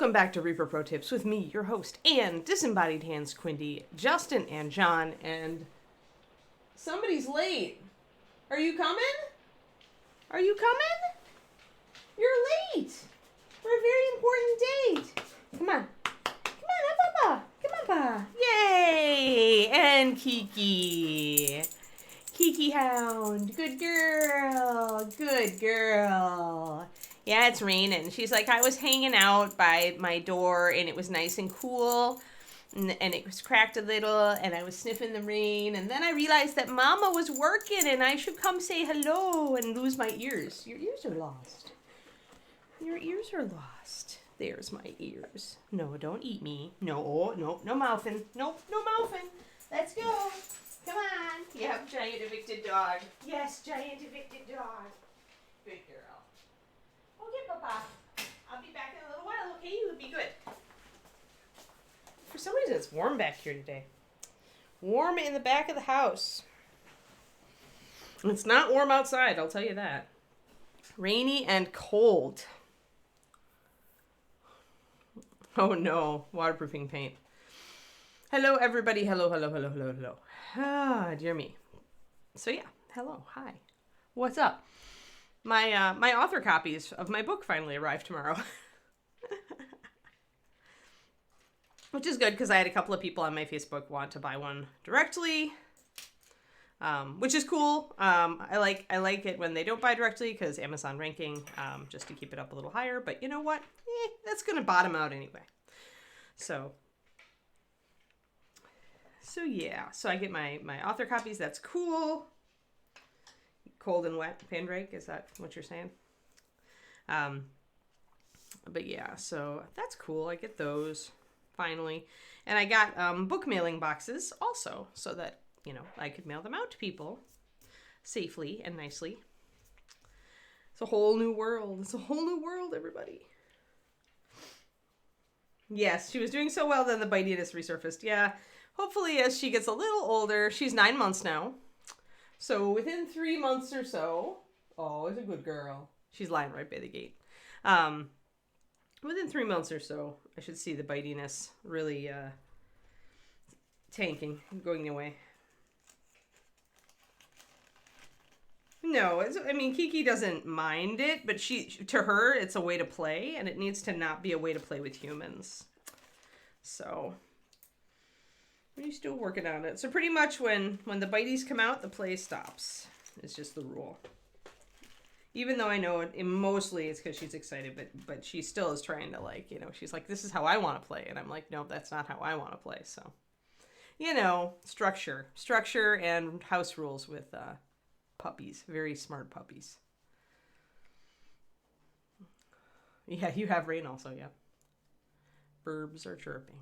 Welcome back to Reaper Pro-Tips with me, your host, and disembodied hands, Quindy, Justin, and John, and somebody's late. Are you coming? Are you coming? You're late for a very important date. Come on. Come on, Papa. Come on, Papa. Yay! And Kiki. Kiki Hound. Good girl. Good girl. Yeah, it's raining. She's like, I was hanging out by my door and it was nice and cool and it was cracked a little and I was sniffing the rain and then I realized that Mama was working and I should come say hello and lose my ears. Your ears are lost. Your ears are lost. There's my ears. No, don't eat me. No, no mouthing. Nope, no mouthing. Let's go. Come on. Yep, giant evicted dog. Yes, giant evicted dog. Good girl. Okay, Papa. I'll be back in a little while, okay? You'll be good. For some reason, it's warm back here today. Warm in the back of the house. It's not warm outside, I'll tell you that. Rainy and cold. Oh no, waterproofing paint. Hello, everybody. Hello. Ah, dear me. So yeah, hello, hi. What's up? My author copies of my book finally arrived tomorrow. Which is good because I had a couple of people on my Facebook want to buy one directly. Which is cool. I like it when they don't buy directly because Amazon ranking, just to keep it up a little higher. But you know what? That's going to bottom out anyway. So yeah. So I get my author copies. That's cool. Cold and wet Pandrake, is that what you're saying? But yeah, so that's cool. I get those finally. And I got book mailing boxes also so that, you know, I could mail them out to people safely and nicely. It's a whole new world. It's a whole new world, everybody. Yes, she was doing so well, then the bitiness resurfaced. Yeah, hopefully as she gets a little older, she's 9 months now. So within 3 months or so, oh, it's a good girl. She's lying right by the gate. Within 3 months or so, I should see the bitiness really tanking, going away. No, Kiki doesn't mind it, but to her, it's a way to play, and it needs to not be a way to play with humans. So we're still working on it. So pretty much when the bites come out, the play stops. It's just the rule. Even though I know mostly it's because she's excited, but she still is trying to, like, you know, she's like, this is how I want to play. And I'm like, no, that's not how I want to play. So, you know, structure and house rules with puppies. Very smart puppies. Yeah, you have rain also, yeah. Birds are chirping.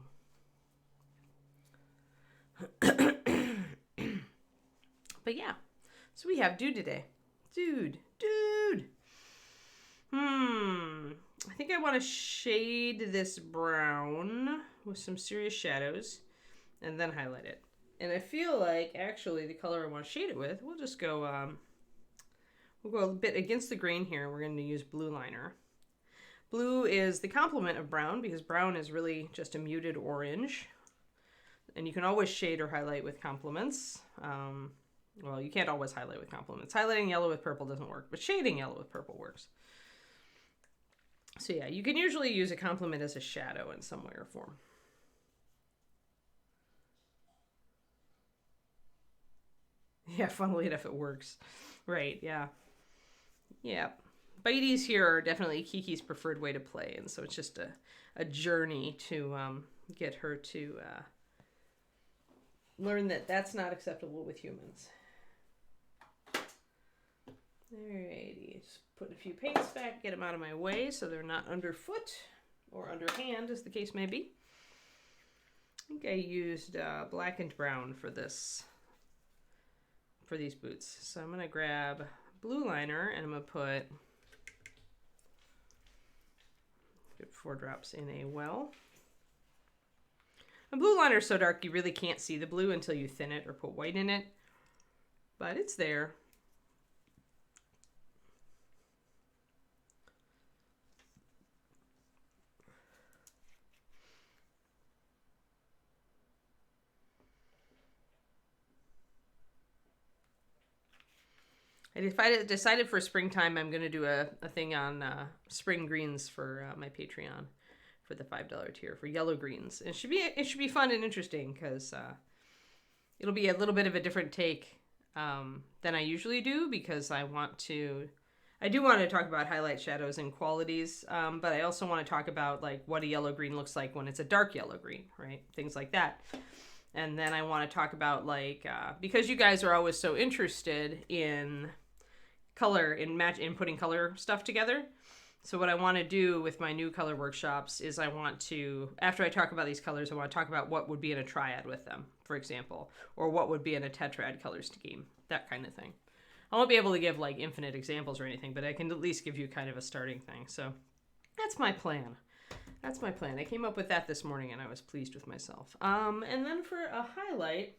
But yeah, so we have Dude today. Dude. I think I want to shade this brown with some serious shadows and then highlight it. And I feel like actually the color I want to shade it with, we'll just go, we'll go a bit against the grain here. We're going to use blue liner. Blue is the complement of brown because brown is really just a muted orange. And you can always shade or highlight with complements. Well, you can't always highlight with complements. Highlighting yellow with purple doesn't work, but shading yellow with purple works. So yeah, you can usually use a complement as a shadow in some way or form. Yeah, funnily enough, it works. Right, yeah. Yeah. Bites here are definitely Kiki's preferred way to play, and so it's just a journey to get her to learn that that's not acceptable with humans. Alrighty, just put a few paints back, get them out of my way so they're not underfoot or underhand, as the case may be. I think I used black and brown for these boots. So I'm going to grab blue liner and I'm going to put 4 drops in a well. A blue liner is so dark you really can't see the blue until you thin it or put white in it, but it's there. I decided for springtime I'm going to do a thing on spring greens for my Patreon for the $5 tier for yellow greens. It should be fun and interesting because it'll be a little bit of a different take than I usually do because I do want to talk about highlight, shadows, and qualities, but I also want to talk about like what a yellow green looks like when it's a dark yellow green, right? Things like that. And then I want to talk about like because you guys are always so interested in color in putting color stuff together. So what I want to do with my new color workshops is I want to, after I talk about these colors, I want to talk about what would be in a triad with them, for example, or what would be in a tetrad color scheme, that kind of thing. I won't be able to give like infinite examples or anything, but I can at least give you kind of a starting thing. So that's my plan. I came up with that this morning and I was pleased with myself. And then for a highlight,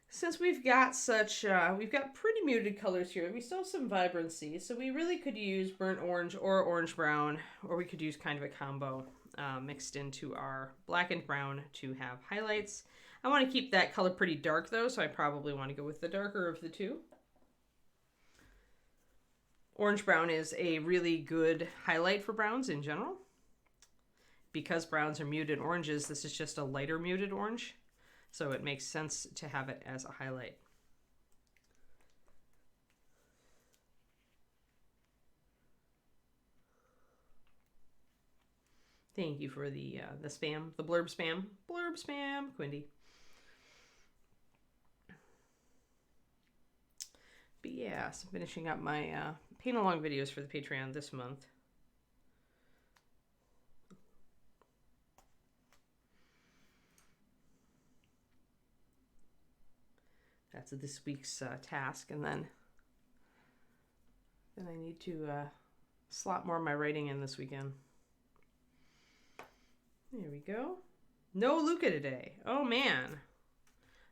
since we've got pretty muted colors here, we still have some vibrancy. So we really could use burnt orange or orange brown, or we could use kind of a combo mixed into our black and brown to have highlights. I want to keep that color pretty dark though, so I probably want to go with the darker of the two. Orange brown is a really good highlight for browns in general. Because browns are muted oranges, this is just a lighter muted orange. So it makes sense to have it as a highlight. Thank you for the spam, the blurb spam, Quindy. But yeah, so finishing up my paint along videos for the Patreon this month. That's this week's task, and then I need to slot more of my writing in this weekend. There we go. No Luca today. Oh man.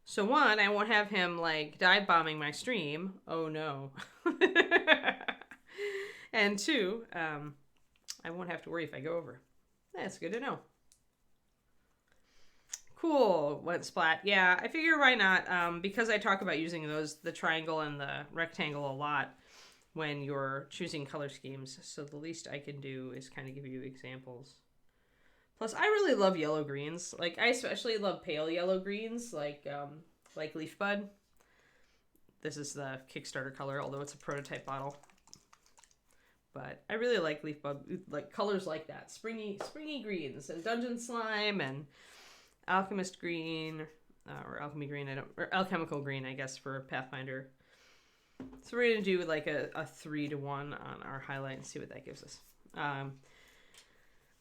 So one, I won't have him like dive bombing my stream. Oh no. And two, I won't have to worry if I go over. That's good to know. Cool. Went splat. Yeah, I figure why not? Because I talk about using the triangle and the rectangle a lot when you're choosing color schemes. So the least I can do is kind of give you examples. Plus, I really love yellow greens. Like, I especially love pale yellow greens, like Leaf Bud. This is the Kickstarter color, although it's a prototype bottle. But I really like Leaf Bud, like colors like that. Springy greens, and Dungeon Slime, and Alchemist Green, or Alchemy Green, or Alchemical Green, I guess, for Pathfinder. So we're going to do like a 3-to-1 on our highlight and see what that gives us.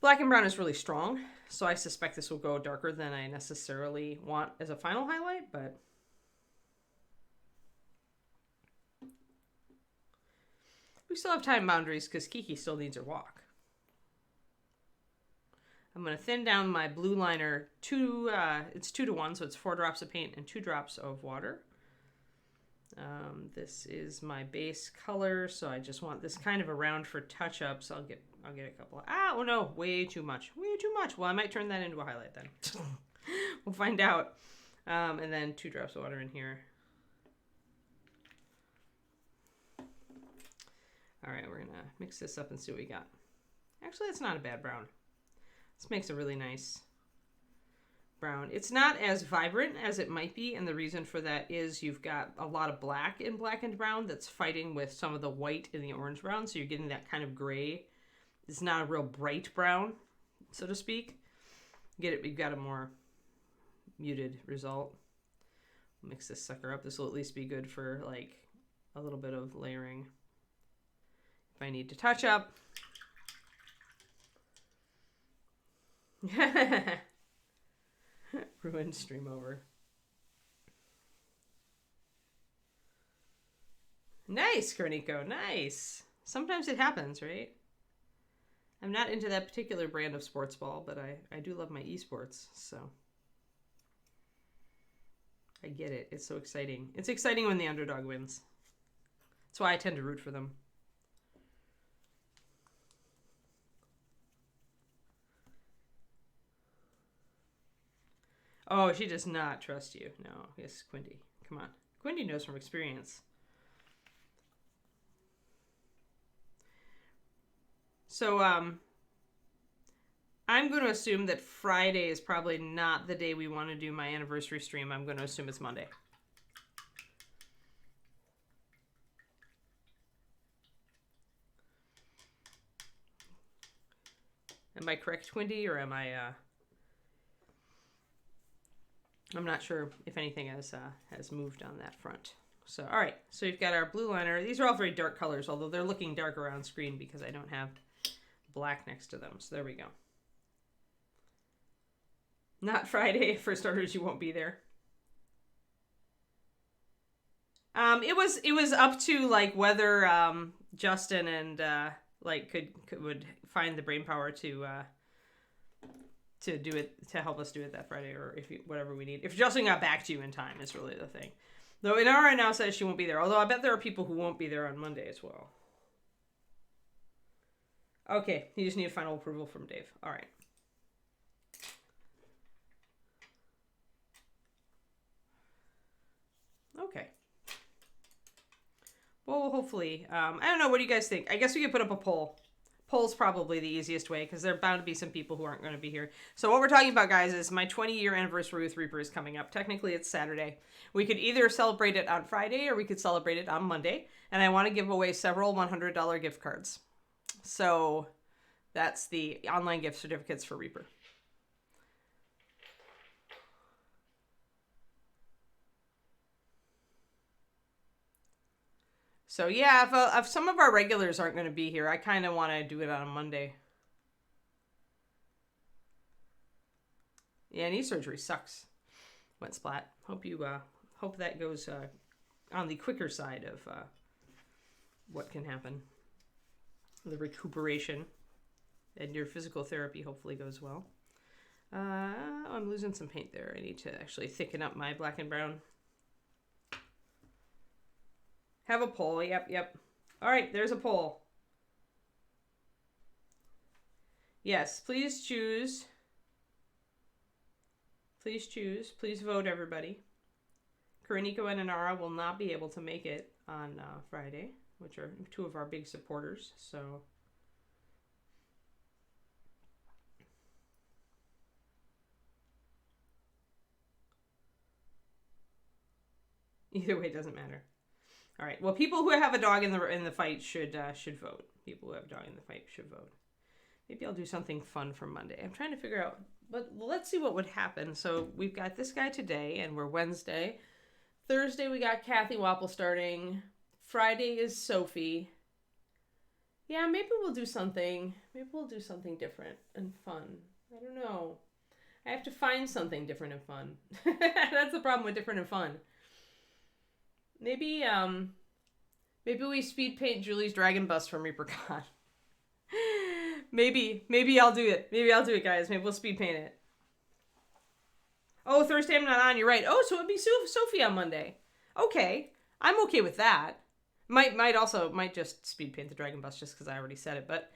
Black and brown is really strong, so I suspect this will go darker than I necessarily want as a final highlight, but we still have time boundaries because Kiki still needs her walk. I'm going to thin down my blue liner it's 2-to-1, so it's 4 drops of paint and 2 drops of water. This is my base color, so I just want this kind of around for touch-ups. I'll get a couple of, oh no, way too much. Well, I might turn that into a highlight then. We'll find out. And then 2 drops of water in here. All right, we're gonna mix this up and see what we got. Actually, it's not a bad brown. This makes a really nice brown. It's not as vibrant as it might be, and the reason for that is you've got a lot of black in black and brown that's fighting with some of the white in the orange brown, so you're getting that kind of gray. It's not a real bright brown, so to speak. You've got a more muted result. Mix this sucker up. This will at least be good for like a little bit of layering. If I need to touch up. Ruined stream over. Nice, Korniko, nice. Sometimes it happens, right? I'm not into that particular brand of sports ball, but I do love my esports, so. I get it. It's so exciting. It's exciting when the underdog wins. That's why I tend to root for them. Oh, she does not trust you. No, yes, Quindy. Come on. Quindy knows from experience. So, I'm going to assume that Friday is probably not the day we want to do my anniversary stream. I'm going to assume it's Monday. Am I correct, Twindy, or am I, I'm not sure if anything has moved on that front. So, all right. So you've got our blue liner. These are all very dark colors, although they're looking darker on screen because I don't have black next to them. So there we go. Not Friday. For starters, you won't be there. It was up to like whether Justin and like would find the brain power to do it, to help us do it that Friday, or whatever we need. If Justin got back to you in time is really the thing. Though Inara right now says she won't be there. Although I bet there are people who won't be there on Monday as well. Okay, you just need final approval from Dave. All right. Okay. Well, hopefully. I don't know. What do you guys think? I guess we could put up a poll. Poll's probably the easiest way because there are bound to be some people who aren't going to be here. So what we're talking about, guys, is my 20-year anniversary with Reaper is coming up. Technically, it's Saturday. We could either celebrate it on Friday or we could celebrate it on Monday. And I want to give away several $100 gift cards. So that's the online gift certificates for Reaper. So yeah, if some of our regulars aren't going to be here, I kind of want to do it on a Monday. Yeah, knee surgery sucks. Wet splat. Hope that goes on the quicker side of what can happen. The recuperation and your physical therapy hopefully goes well. I'm losing some paint there. I need to actually thicken up my black and brown. Have a poll. Yep. All right, there's a poll. Yes, please choose. Please choose. Please vote, everybody. Kariniko and Inara will not be able to make it on Friday, which are two of our big supporters. So either way, it doesn't matter. All right. Well, people who have a dog in the fight should vote. People who have a dog in the fight should vote. Maybe I'll do something fun for Monday. I'm trying to figure out, but let's see what would happen. So we've got this guy today, and we're Wednesday. Thursday we got Kathy Wapple starting. Friday is Sophie. Yeah, maybe we'll do something. Maybe we'll do something different and fun. I don't know. I have to find something different and fun. That's the problem with different and fun. Maybe we speed paint Julie's Dragon Bust from ReaperCon. maybe I'll do it. Maybe I'll do it, guys. Maybe we'll speed paint it. Oh, Thursday I'm not on. You're right. Oh, so it'd be Sophie on Monday. Okay, I'm okay with that. Might just speed paint the Dragon Bust just because I already said it, but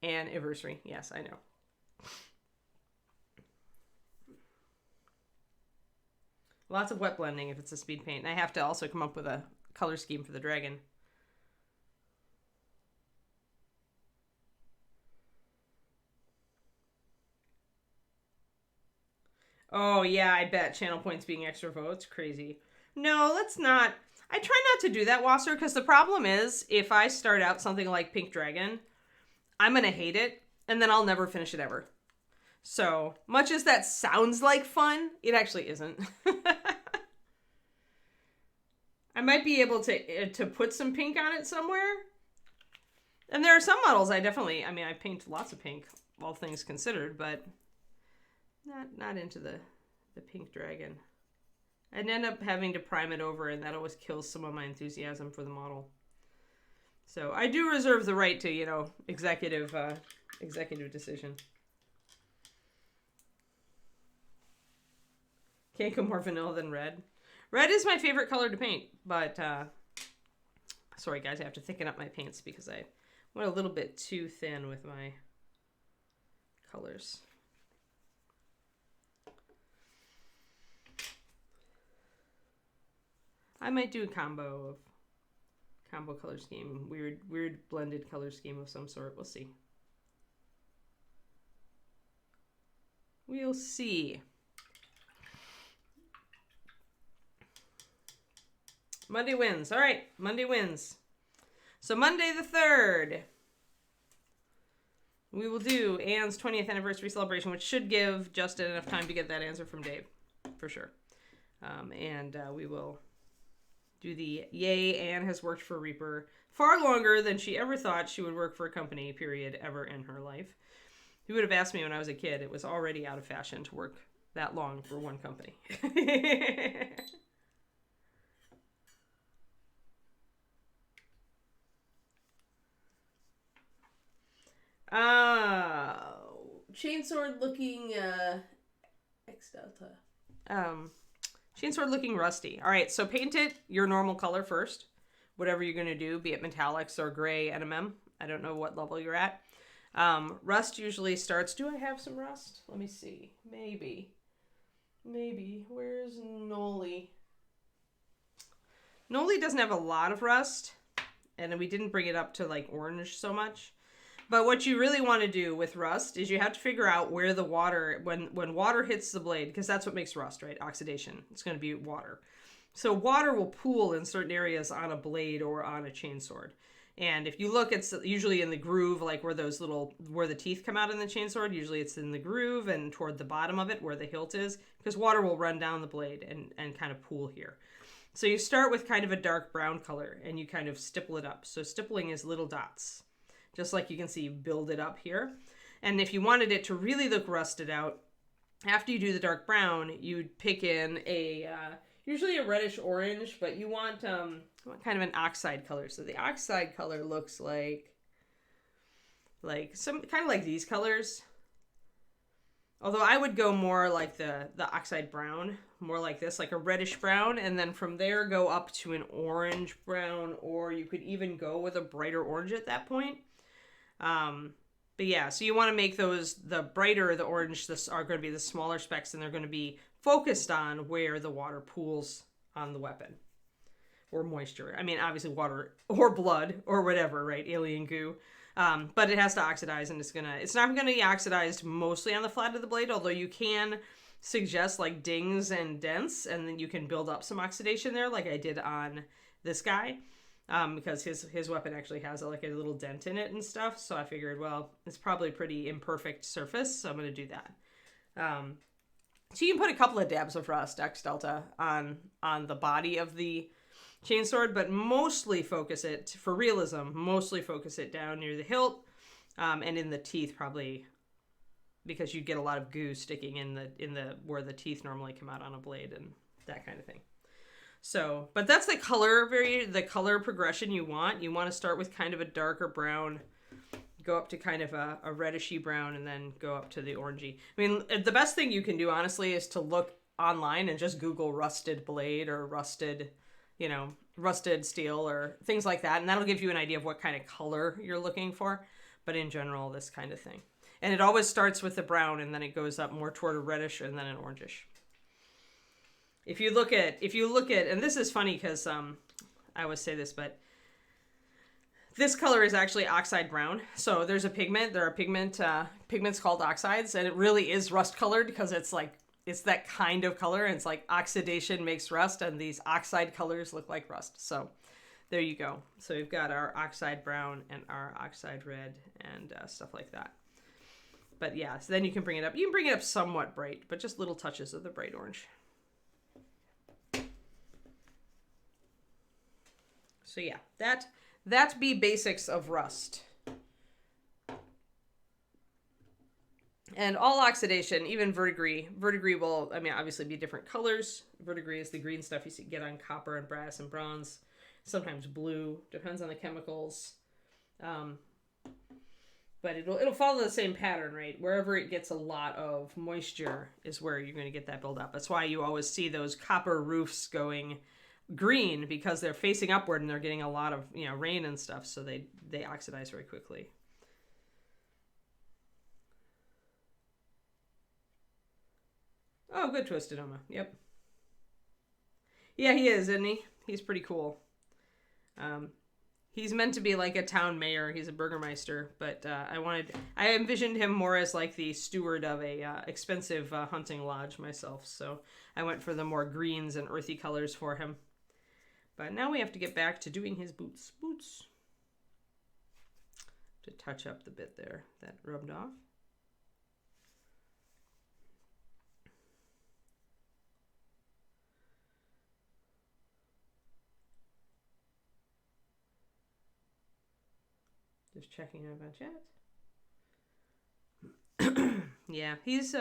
anniversary. Yes, I know. Lots of wet blending if it's a speed paint. And I have to also come up with a color scheme for the dragon. Oh, yeah, I bet channel points being extra votes. Crazy. No, let's not. I try not to do that, Wasser, because the problem is if I start out something like Pink Dragon, I'm going to hate it, and then I'll never finish it ever. So, much as that sounds like fun, it actually isn't. I might be able to put some pink on it somewhere. And there are some models I paint lots of pink, all things considered, but not into the pink dragon. I'd end up having to prime it over, and that always kills some of my enthusiasm for the model. So I do reserve the right to, executive decision. Can't go more vanilla than red. Red is my favorite color to paint, but sorry guys, I have to thicken up my paints because I went a little bit too thin with my colors. I might do a combo Combo color scheme. Weird blended color scheme of some sort. We'll see. We'll see. Monday wins. All right, Monday wins. So Monday the 3rd, we will do Anne's 20th anniversary celebration, which should give Justin enough time to get that answer from Dave, for sure. And we will do the yay, Anne has worked for Reaper far longer than she ever thought she would work for a company, period, ever in her life. Who would have asked me when I was a kid? It was already out of fashion to work that long for one company. Chainsword looking X Delta. Chainsword looking rusty. All right, so paint it your normal color first. Whatever you're going to do, be it metallics or gray NMM. I don't know what level you're at. Rust usually starts... Do I have some rust? Let me see. Maybe. Where's Noli? Noli doesn't have a lot of rust. And we didn't bring it up to like orange so much. But what you really want to do with rust is you have to figure out where the water... When water hits the blade, because that's what makes rust, right? Oxidation. It's going to be water. So water will pool in certain areas on a blade or on a chainsword. And if you look, it's usually in the groove, like where the teeth come out in the chainsword. Usually it's in the groove and toward the bottom of it where the hilt is, because water will run down the blade and kind of pool here. So you start with kind of a dark brown color and you kind of stipple it up. So stippling is little dots, just like you can see build it up here. And if you wanted it to really look rusted out, after you do the dark brown, you'd pick in usually a reddish orange, but you want kind of an oxide color. So the oxide color looks like some kind of like these colors. Although I would go more like the oxide brown, more like this, like a reddish brown, and then from there go up to an orange brown, or you could even go with a brighter orange at that point. But yeah, so you want to make those, the brighter the orange, this are going to be the smaller specks, and they're going to be focused on where the water pools on the weapon. Or moisture. I mean, obviously water or blood or whatever, right? Alien goo. But it has to oxidize, and it's not going to be oxidized mostly on the flat of the blade, although you can suggest like dings and dents, and then you can build up some oxidation there, like I did on this guy, because his weapon actually has like a little dent in it and stuff. So I figured, well, it's probably a pretty imperfect surface, so I'm going to do that. So you can put a couple of dabs of rust, X Delta, on the body of the chainsword, but mostly focus it, for realism, down near the hilt, and in the teeth, probably, because you get a lot of goo sticking in the where the teeth normally come out on a blade and that kind of thing. So, but that's the color progression you want. You want to start with kind of a darker brown, go up to kind of a reddishy brown, and then go up to the orangey. I mean, the best thing you can do, honestly, is to look online and just Google rusted blade or rusted steel or things like that. And that'll give you an idea of what kind of color you're looking for. But in general, this kind of thing. And it always starts with the brown, and then it goes up more toward a reddish and then an orangish. If you look at, and this is funny because I always say this, but this color is actually oxide brown. So there are pigments called oxides, and it really is rust colored because it's that kind of color, and it's like oxidation makes rust, and these oxide colors look like rust. So there you go. So we've got our oxide brown and our oxide red and stuff like that. But yeah, so then you can bring it up. You can bring it up somewhat bright, but just little touches of the bright orange. So yeah, that be basics of rust. And all oxidation, even verdigris will, I mean, obviously be different colors. Verdigris is the green stuff you get on copper and brass and bronze. Sometimes blue, depends on the chemicals. But it'll follow the same pattern, right? Wherever it gets a lot of moisture is where you're going to get that buildup. That's why you always see those copper roofs going green, because they're facing upward and they're getting a lot of rain and stuff, so they oxidize very quickly. Oh, good, Twisted Oma. Yep. Yeah, he is, isn't he? He's pretty cool. He's meant to be like a town mayor. He's a burgermeister, but I envisioned him more as like the steward of a expensive hunting lodge myself. So I went for the more greens and earthy colors for him. But now we have to get back to doing his boots. To touch up the bit there that rubbed off. Just checking out about chat. Yeah, he's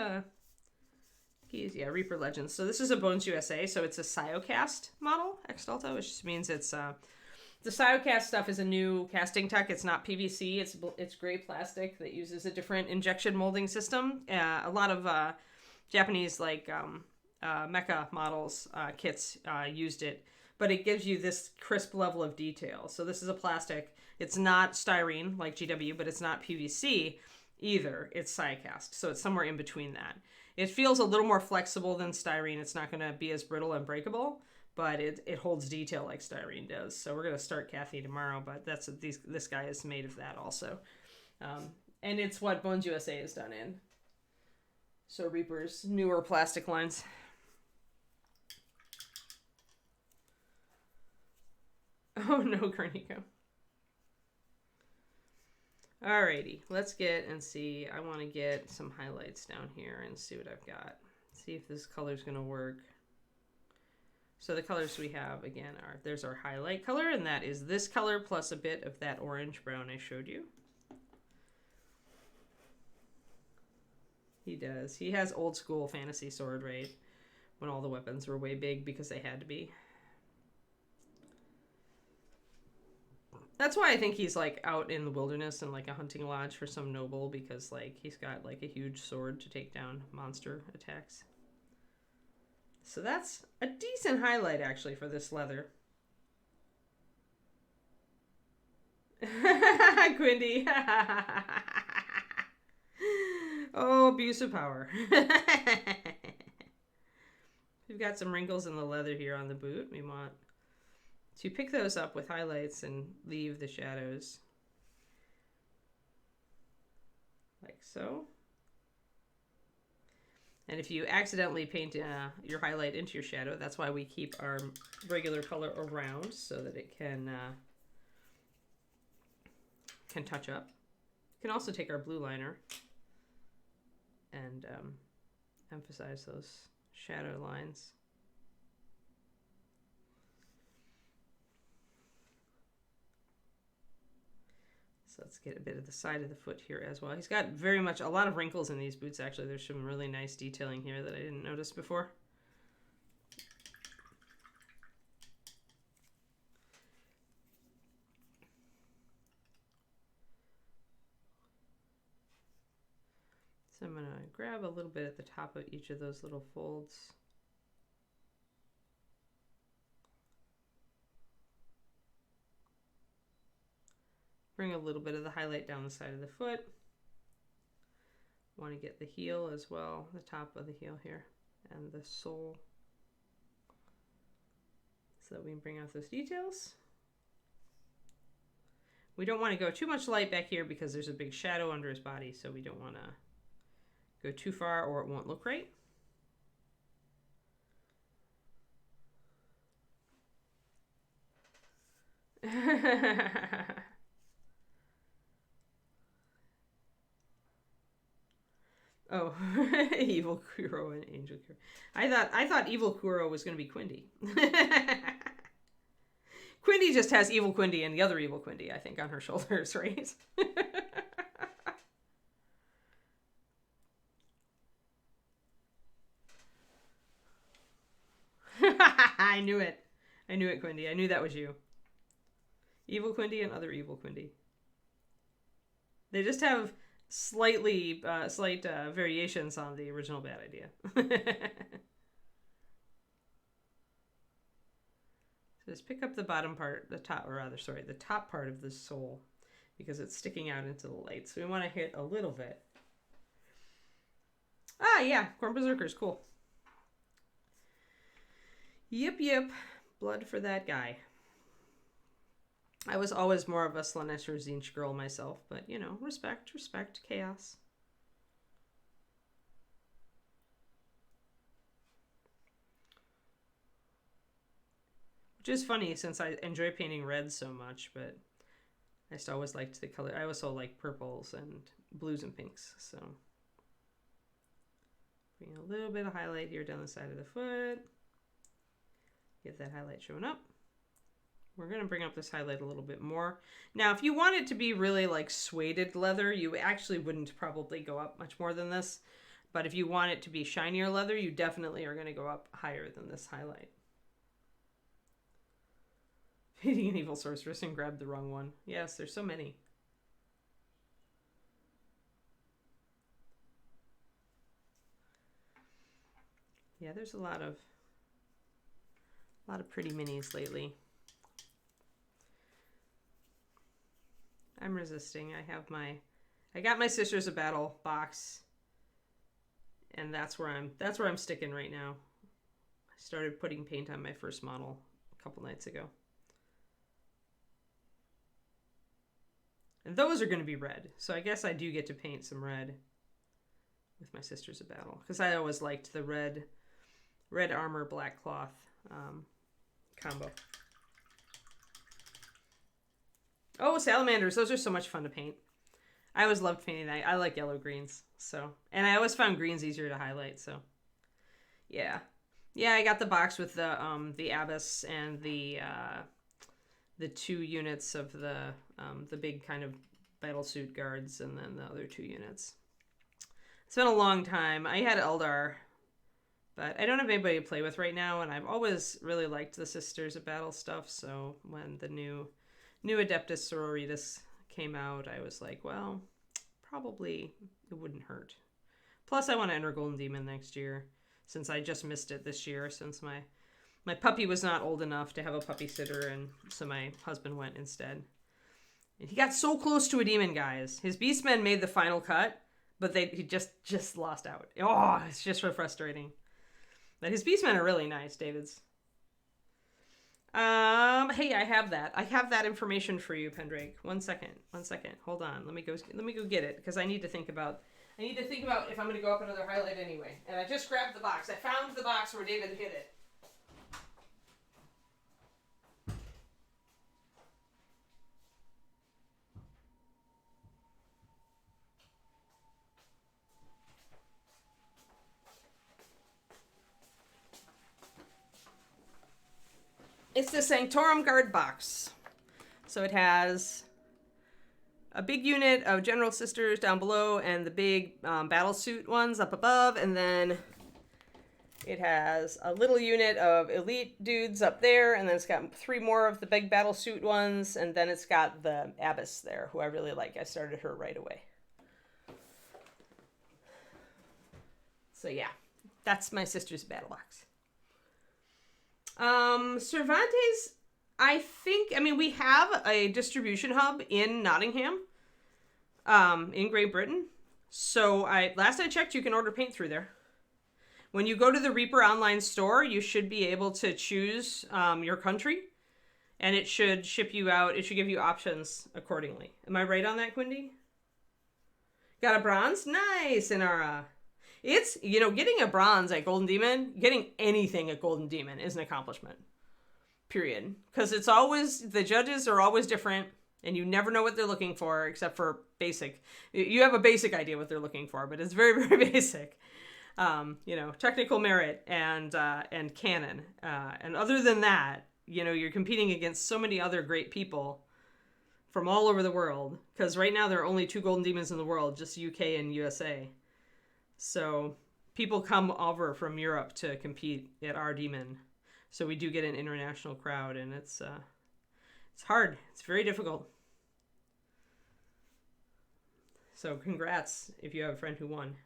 Reaper Legends. So this is a Bones USA, so it's a Cyocast model, X-Delta, which just means it's the Cyocast stuff is a new casting tech. It's not PVC. It's gray plastic that uses a different injection molding system. A lot of Japanese like mecha models kits used it, but it gives you this crisp level of detail. So this is a plastic. It's not styrene like GW, but it's not PVC either. It's Cyocast, so it's somewhere in between that. It feels a little more flexible than styrene. It's not going to be as brittle and breakable, but it holds detail like styrene does. So we're going to start Kathy tomorrow, but that's what this guy is made of that also. And it's what Bones USA is done in. So Reaper's newer plastic lines. Oh no, Carnico. Alrighty, let's get and see. I want to get some highlights down here and see what I've got. See if this color's going to work. So the colors we have, again, there's our highlight color, and that is this color plus a bit of that orange brown I showed you. He does. He has old school fantasy sword, right? When all the weapons were way big because they had to be. That's why I think he's like out in the wilderness in like a hunting lodge for some noble, because like he's got like a huge sword to take down monster attacks. So that's a decent highlight actually for this leather. Quindy. Oh, abuse of power. We've got some wrinkles in the leather here on the boot. We want to pick those up with highlights and leave the shadows. Like so. And if you accidentally paint your highlight into your shadow, that's why we keep our regular color around so that it can touch up. You can also take our blue liner and emphasize those shadow lines. So let's get a bit of the side of the foot here as well. He's got very much a lot of wrinkles in these boots, actually. There's some really nice detailing here that I didn't notice before. So I'm going to grab a little bit at the top of each of those little folds. Bring a little bit of the highlight down the side of the foot. Want to get the heel as well, the top of the heel here, and the sole, so that we can bring out those details. We don't want to go too much light back here because there's a big shadow under his body, so we don't want to go too far or it won't look right. Oh, Evil Kuro and Angel Kuro. I thought Evil Kuro was going to be Quindy. Quindy just has Evil Quindy and the other Evil Quindy, I think, on her shoulders, right? I knew it. I knew it, Quindy. I knew that was you. Evil Quindy and other Evil Quindy. They just have slight variations on the original bad idea. So just pick up the bottom part, the top part of the sole, because it's sticking out into the light. So we want to hit a little bit. Ah, yeah, Corn Berserker's cool. Yep. Blood for that guy. I was always more of a Slanesh or Zinch girl myself, but, you know, respect, chaos. Which is funny since I enjoy painting red so much, but I just always liked the color. I also like purples and blues and pinks, so. Bring a little bit of highlight here down the side of the foot. Get that highlight showing up. We're going to bring up this highlight a little bit more. Now, if you want it to be really like suede leather, you actually wouldn't probably go up much more than this. But if you want it to be shinier leather, you definitely are going to go up higher than this highlight. Painting an evil sorceress and grabbed the wrong one. Yes, there's so many. Yeah, there's a lot of pretty minis lately. I'm resisting. I got my Sisters of Battle box, and that's where I'm sticking right now. I started putting paint on my first model a couple nights ago. And those are going to be red, so I guess I do get to paint some red with my Sisters of Battle, because I always liked the red armor, black cloth combo. Oh, salamanders, those are so much fun to paint. I always loved painting that. I like yellow greens, so, and I always found greens easier to highlight, so yeah. Yeah, I got the box with the abyss and the 2 units of the big kind of battle suit guards, and then the other 2 units. It's been a long time. I had Eldar, but I don't have anybody to play with right now, and I've always really liked the Sisters of Battle stuff, so when the new Adeptus Sororitas came out, I was like, well, probably it wouldn't hurt. Plus, I want to enter Golden Demon next year, since I just missed it this year, since my puppy was not old enough to have a puppy sitter, and so my husband went instead. And he got so close to a demon, guys. His Beastmen made the final cut, but he just lost out. Oh, it's just so frustrating. But his Beastmen are really nice, David's. Hey, I have that information for you, Pendrake. One second. Hold on. Let me go get it, because I need to think about if I'm going to go up another highlight anyway. And I just grabbed the box. I found the box where David hid it. It's the Sanctorum Guard box. So it has a big unit of General Sisters down below and the big battle suit ones up above. And then it has a little unit of elite dudes up there. And then it's got 3 more of the big battle suit ones. And then it's got the Abyss there, who I really like. I started her right away. So yeah, that's my Sisters Battle box. Cervantes, we have a distribution hub in Nottingham, in Great Britain. So last I checked, you can order paint through there. When you go to the Reaper online store, you should be able to choose, your country, and it should ship you out. It should give you options accordingly. Am I right on that, Quindy? Got a bronze? Nice, Inara. It's, getting a bronze at Golden Demon, getting anything at Golden Demon is an accomplishment. Period. Because it's always, the judges are always different, and you never know what they're looking for, except for basic. You have a basic idea what they're looking for, but it's very, very basic. Technical merit and canon. And other than that, you're competing against so many other great people from all over the world. Because right now there are only 2 Golden Demons in the world, just UK and USA. So people come over from Europe to compete at our Demon. So we do get an international crowd, and it's hard. It's very difficult. So congrats if you have a friend who won.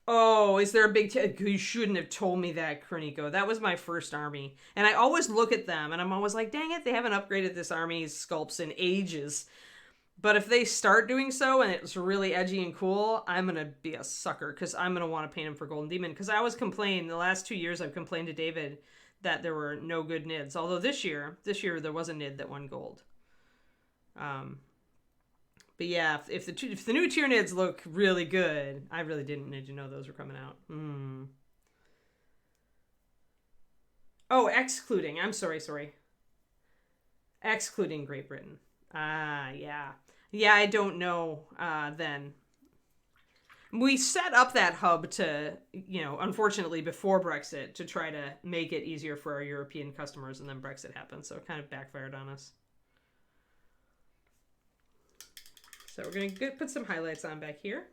Oh, is there a big... You shouldn't have told me that, Kroniko. That was my first army. And I always look at them, and I'm always like, dang it, they haven't upgraded this army's sculpts in ages. But if they start doing so and it's really edgy and cool, I'm going to be a sucker, because I'm going to want to paint him for Golden Demon. Because I always complain, the last 2 years I've complained to David that there were no good NIDs. Although this year there was a NID that won gold. But yeah, if the new tier NIDs look really good, I really didn't need to know those were coming out. Oh, excluding. I'm sorry. Excluding Great Britain. Yeah. Yeah, I don't know then. We set up that hub to, unfortunately before Brexit, to try to make it easier for our European customers, and then Brexit happened, so it kind of backfired on us. So we're going to put some highlights on back here.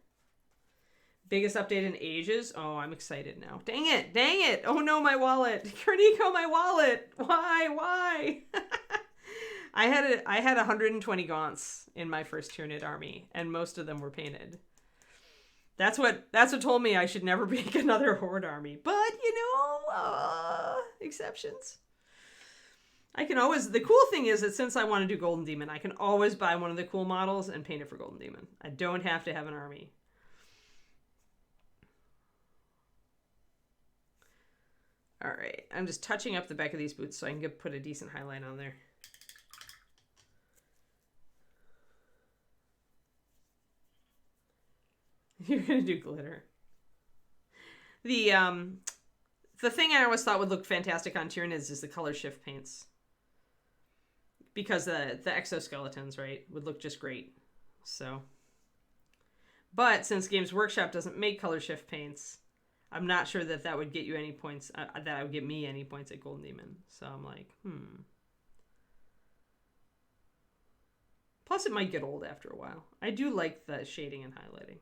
Biggest update in ages. Oh, I'm excited now. Dang it. Oh no, my wallet. Cornico, my wallet. Why? I had 120 gaunts in my first Tyranid army, and most of them were painted. That's what told me I should never make another Horde army. But, exceptions. I can always... The cool thing is that since I want to do Golden Demon, I can always buy one of the cool models and paint it for Golden Demon. I don't have to have an army. All right. I'm just touching up the back of these boots so I can put a decent highlight on there. You're going to do glitter. The thing I always thought would look fantastic on Tyranids is the color shift paints. Because the exoskeletons, right, would look just great. So. But since Games Workshop doesn't make color shift paints, I'm not sure that would get you any points, that would get me any points at Golden Demon. So I'm like, Plus it might get old after a while. I do like the shading and highlighting.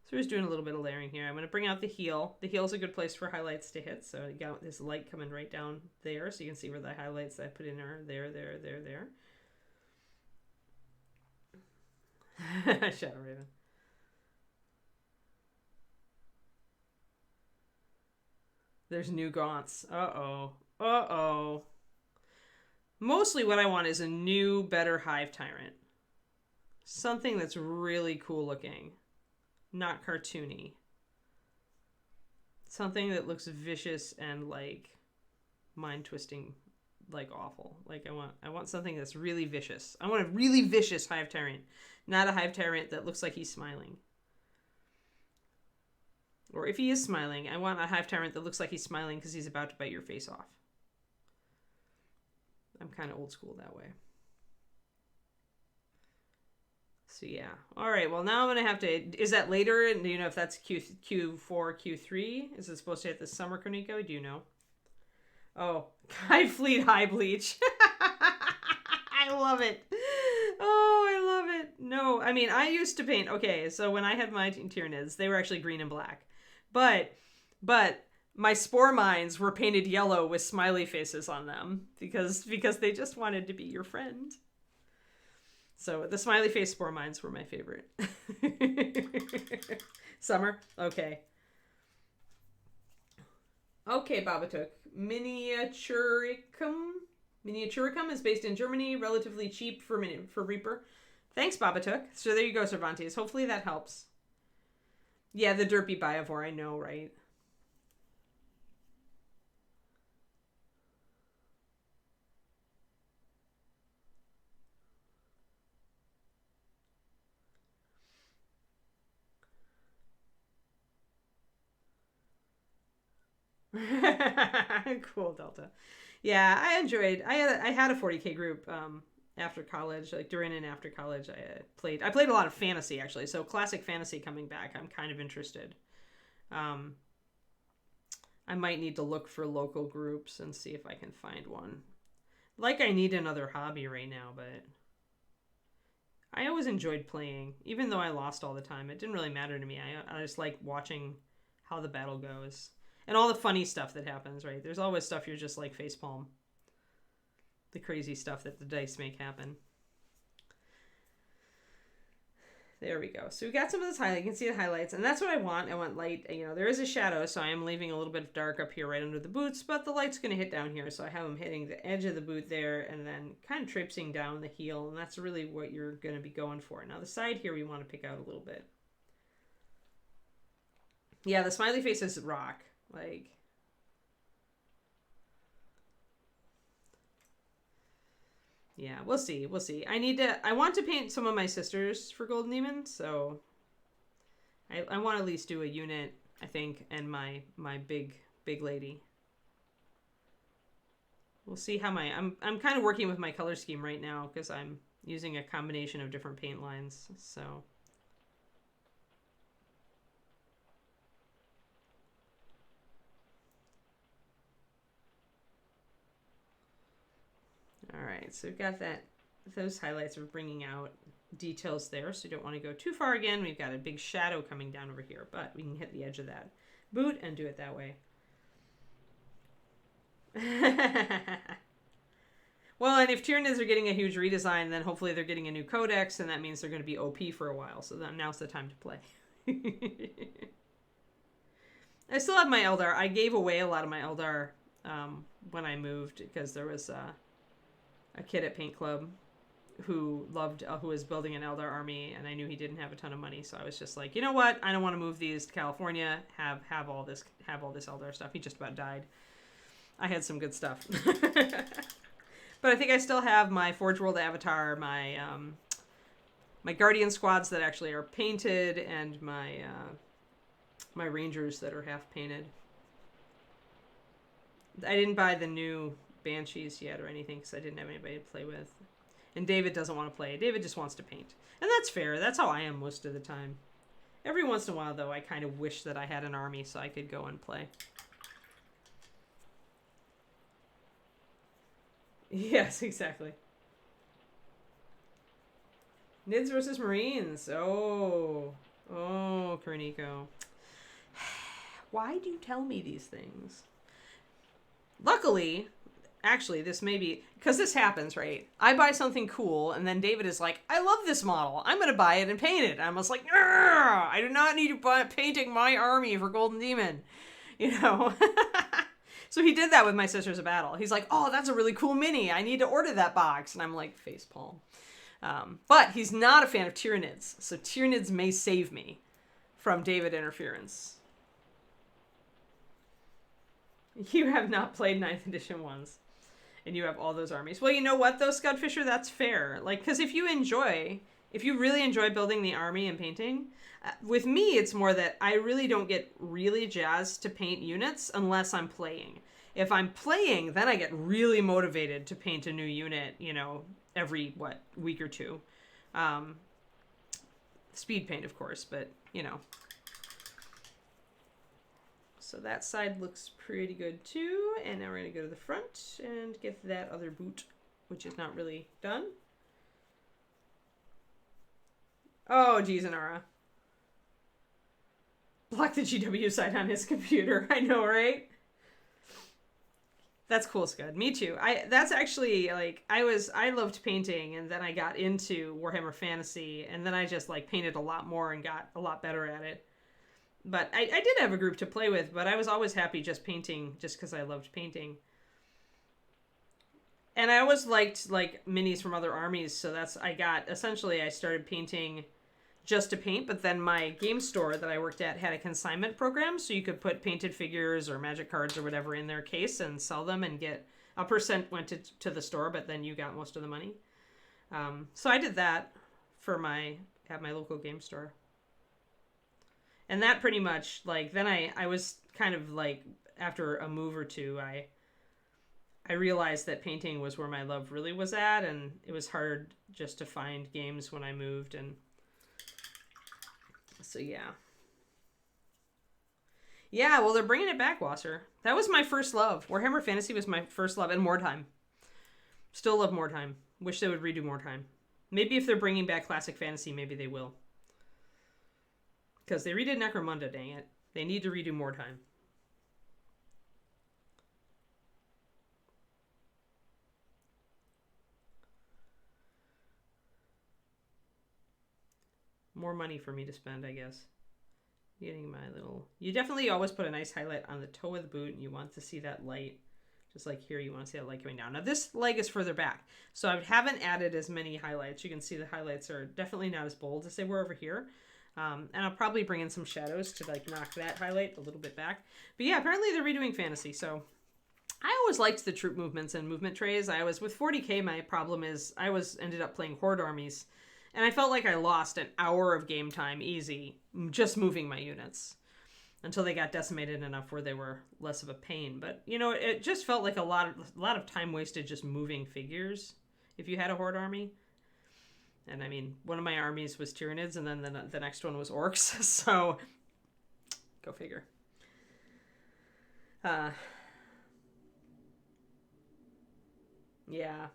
So we're just doing a little bit of layering here. I'm going to bring out the heel. The heel is a good place for highlights to hit. So you got this light coming right down there. So you can see where the highlights that I put in are. There. Shadow Raven. There's new gaunts. Uh-oh. Mostly what I want is a new, better Hive Tyrant. Something that's really cool looking. Not cartoony. Something that looks vicious and like mind-twisting, like awful. Like I want something that's really vicious. I want a really vicious Hive Tyrant, not a Hive Tyrant that looks like he's smiling. Or if he is smiling, I want a Hive Tyrant that looks like he's smiling because he's about to bite your face off. I'm kind of old school that way. So yeah. All right. Well, now I'm going to have to... Is that later? Do you know if that's Q4, Q3? Is it supposed to hit this summer, Koniko? Do you know? Oh. Hive Fleet High Bleach. I love it. Oh, I love it. No, I mean, I used to paint... Okay, so when I had my Tyranids, they were actually green and black. But my Spore Mines were painted yellow with smiley faces on them because they just wanted to be your friend. So the smiley face Spore Mines were my favorite. Summer? Okay. Okay, Babatuk. Miniaturicum is based in Germany, relatively cheap for Reaper. Thanks, Babatuk. So there you go, Cervantes. Hopefully that helps. Yeah, the derpy Biovore, I know, right? Cool, Delta. Yeah, I had a 40K group after college, like during and after college. I played a lot of fantasy actually. So classic fantasy coming back, I'm kind of interested. I might need to look for local groups and see if I can find one. Like I need another hobby right now, but I always enjoyed playing, even though I lost all the time. It didn't really matter to me. I just like watching how the battle goes. And all the funny stuff that happens, right? There's always stuff you're just like facepalm. The crazy stuff that the dice make happen. There we go. So we got some of this highlight. You can see the highlights. And that's what I want. I want light. There is a shadow, so I am leaving a little bit of dark up here right under the boots. But the light's going to hit down here. So I have them hitting the edge of the boot there and then kind of traipsing down the heel. And that's really what you're going to be going for. Now the side here we want to pick out a little bit. Yeah, the smiley faces rock. Like, yeah, we'll see. We'll see. I want to paint some of my sisters for Golden Demon, so I want to at least do a unit, I think, and my big lady. We'll see how I'm kind of working with my color scheme right now because I'm using a combination of different paint lines, so. All right, so we've got those highlights of bringing out details there, so you don't want to go too far again. We've got a big shadow coming down over here, but we can hit the edge of that boot and do it that way. Well, and if Tyranids are getting a huge redesign, then hopefully they're getting a new codex, and that means they're going to be OP for a while, so then now's the time to play. I still have my Eldar. I gave away a lot of my Eldar when I moved because there was a kid at Paint Club who was building an Eldar army, and I knew he didn't have a ton of money, so I was just like, you know what? I don't want to move these to California. Have all this Eldar stuff. He just about died. I had some good stuff. But I think I still have my Forge World Avatar, my Guardian squads that actually are painted, and my Rangers that are half painted. I didn't buy the new Banshees yet or anything because I didn't have anybody to play with. And David doesn't want to play. David just wants to paint. And that's fair. That's how I am most of the time. Every once in a while, though, I kind of wish that I had an army so I could go and play. Yes, exactly. Nids versus Marines. Oh, Karniko. Why do you tell me these things? Luckily, actually, this may be... Because this happens, right? I buy something cool, and then David is like, I love this model. I'm going to buy it and paint it. I'm just like, I do not need to buy painting my army for Golden Demon. You know? So he did that with my Sisters of Battle. He's like, oh, that's a really cool mini. I need to order that box. And I'm like, facepalm. But he's not a fan of Tyranids. So Tyranids may save me from David interference. You have not played 9th edition ones. And you have all those armies. Well, you know what, though, Scudfisher? That's fair. Like, because if you really enjoy building the army and painting, with me, it's more that I really don't get really jazzed to paint units unless I'm playing. If I'm playing, then I get really motivated to paint a new unit, you know, every, week or two. Speed paint, of course, but, you know. So that side looks pretty good too. And now we're going to go to the front and get that other boot, which is not really done. Oh, geez, Inara. Block the GW side on his computer. I know, right? That's cool, Scud. Me too. That's actually, like, I loved painting, and then I got into Warhammer Fantasy, and then I just, like, painted a lot more and got a lot better at it. But I did have a group to play with, but I was always happy just painting just because I loved painting. And I always liked, like, minis from other armies, so I started painting just to paint, but then my game store that I worked at had a consignment program, so you could put painted figures or magic cards or whatever in their case and sell them and get a percent went to the store, but then you got most of the money. So I did that at my local game store. And that pretty much, like, then I was kind of, like, after a move or two, I realized that painting was where my love really was at, and it was hard just to find games when I moved, and so, yeah. Yeah, well, they're bringing it back, Wasser. That was my first love. Warhammer Fantasy was my first love, and More Time. Still love More Time. Wish they would redo More Time. Maybe if they're bringing back Classic Fantasy, maybe they will. Because they redid Necromunda, dang it. They need to redo More Time. More money for me to spend, I guess. Getting my little... You definitely always put a nice highlight on the toe of the boot, and you want to see that light. Just like here, you want to see that light coming down. Now, this leg is further back, so I haven't added as many highlights. You can see the highlights are definitely not as bold as they were over here. And I'll probably bring in some shadows to like knock that highlight a little bit back. But yeah, apparently they're redoing fantasy. So I always liked the troop movements and movement trays. With 40K, my problem is ended up playing horde armies. And I felt like I lost an hour of game time easy just moving my units until they got decimated enough where they were less of a pain. But, you know, it just felt like a lot of time wasted just moving figures if you had a horde army. And, I mean, one of my armies was Tyranids, and then the next one was Orcs. So, go figure. Yeah.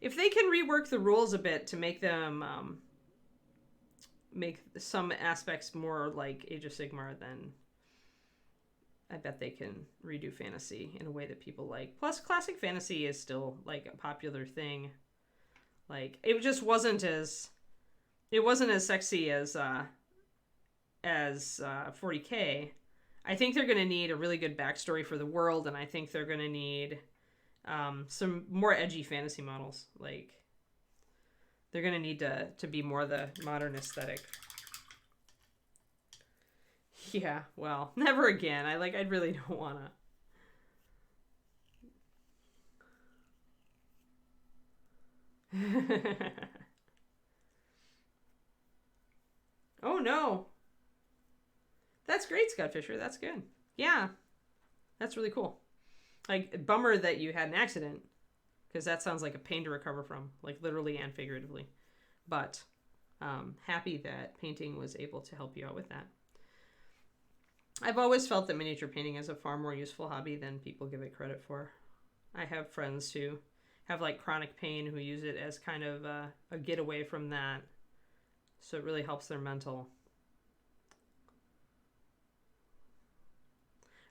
If they can rework the rules a bit to make them make some aspects more like Age of Sigmar, then I bet they can redo fantasy in a way that people like. Plus, classic fantasy is still like a popular thing. Like it just wasn't as sexy as 40K. I think they're going to need a really good backstory for the world, and I think they're going to need some more edgy fantasy models. Like they're going to need to be more the modern aesthetic. Yeah, well, never again. I really don't want to. Oh no. That's great, Scott Fisher. That's good. Yeah. That's really cool. Like, bummer that you had an accident, because that sounds like a pain to recover from, like literally and figuratively. But happy that painting was able to help you out with that. I've always felt that miniature painting is a far more useful hobby than people give it credit for. I have friends who have like chronic pain who use it as kind of a getaway from that. So it really helps their mental.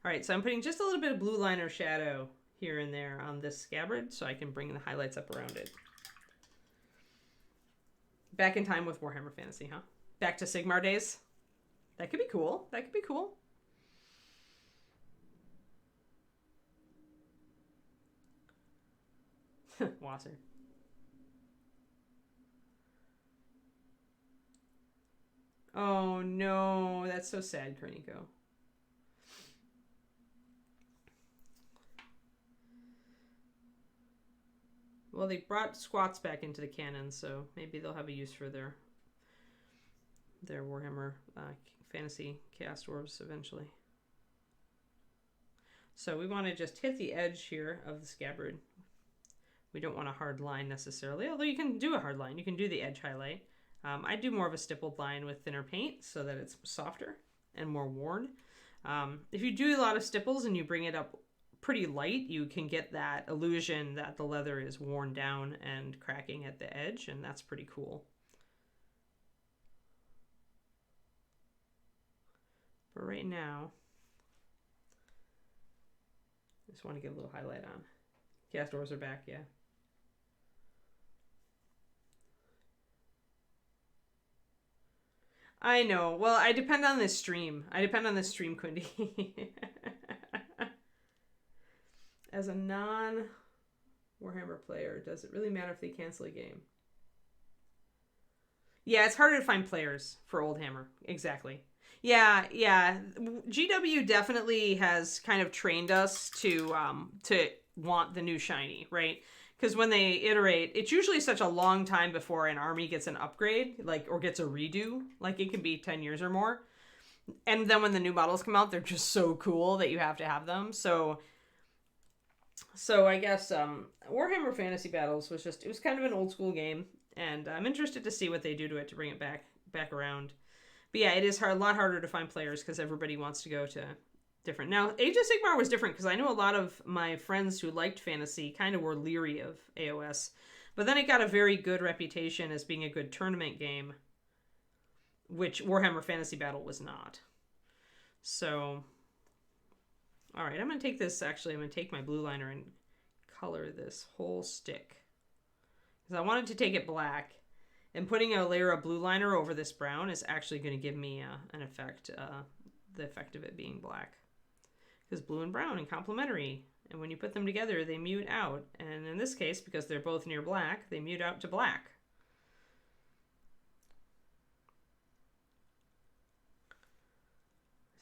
All right, so I'm putting just a little bit of blue liner shadow here and there on this scabbard so I can bring the highlights up around it. Back in time with Warhammer Fantasy, huh? Back to Sigmar days. That could be cool. That could be cool. Wasser. Oh no, that's so sad, Kerniko. Well, they brought squats back into the canon, so maybe they'll have a use for their Warhammer Fantasy Chaos Dwarves eventually. So we want to just hit the edge here of the scabbard. We don't want a hard line necessarily, although you can do a hard line. You can do the edge highlight. I do more of a stippled line with thinner paint so that it's softer and more worn. If you do a lot of stipples and you bring it up pretty light, you can get that illusion that the leather is worn down and cracking at the edge, and that's pretty cool. But right now, I just want to get a little highlight on. Chaos Dwarves are back, yeah. I know. Well, I depend on this stream. Quindy. As a non-Warhammer player, does it really matter if they cancel a game? Yeah, it's harder to find players for Old Hammer. Exactly. Yeah. GW definitely has kind of trained us to want the new shiny, right? Because when they iterate, it's usually such a long time before an army gets an upgrade, like, or gets a redo. Like, it can be 10 years or more. And then when the new models come out, they're just so cool that you have to have them. So I guess Warhammer Fantasy Battles was it was kind of an old school game, and I'm interested to see what they do to it to bring it back around. But yeah, it is a lot harder to find players because everybody wants to go to different. Now, Age of Sigmar was different because I know a lot of my friends who liked fantasy kind of were leery of AOS, but then it got a very good reputation as being a good tournament game, which Warhammer Fantasy Battle was not. So, all right, I'm going to take this, actually, I'm going to take my blue liner and color this whole stick. Because I wanted to take it black, and putting a layer of blue liner over this brown is actually going to give me an effect, the effect of it being black. Because blue and brown and complementary, And when you put them together, they mute out. And in this case, because they're both near black, they mute out to black.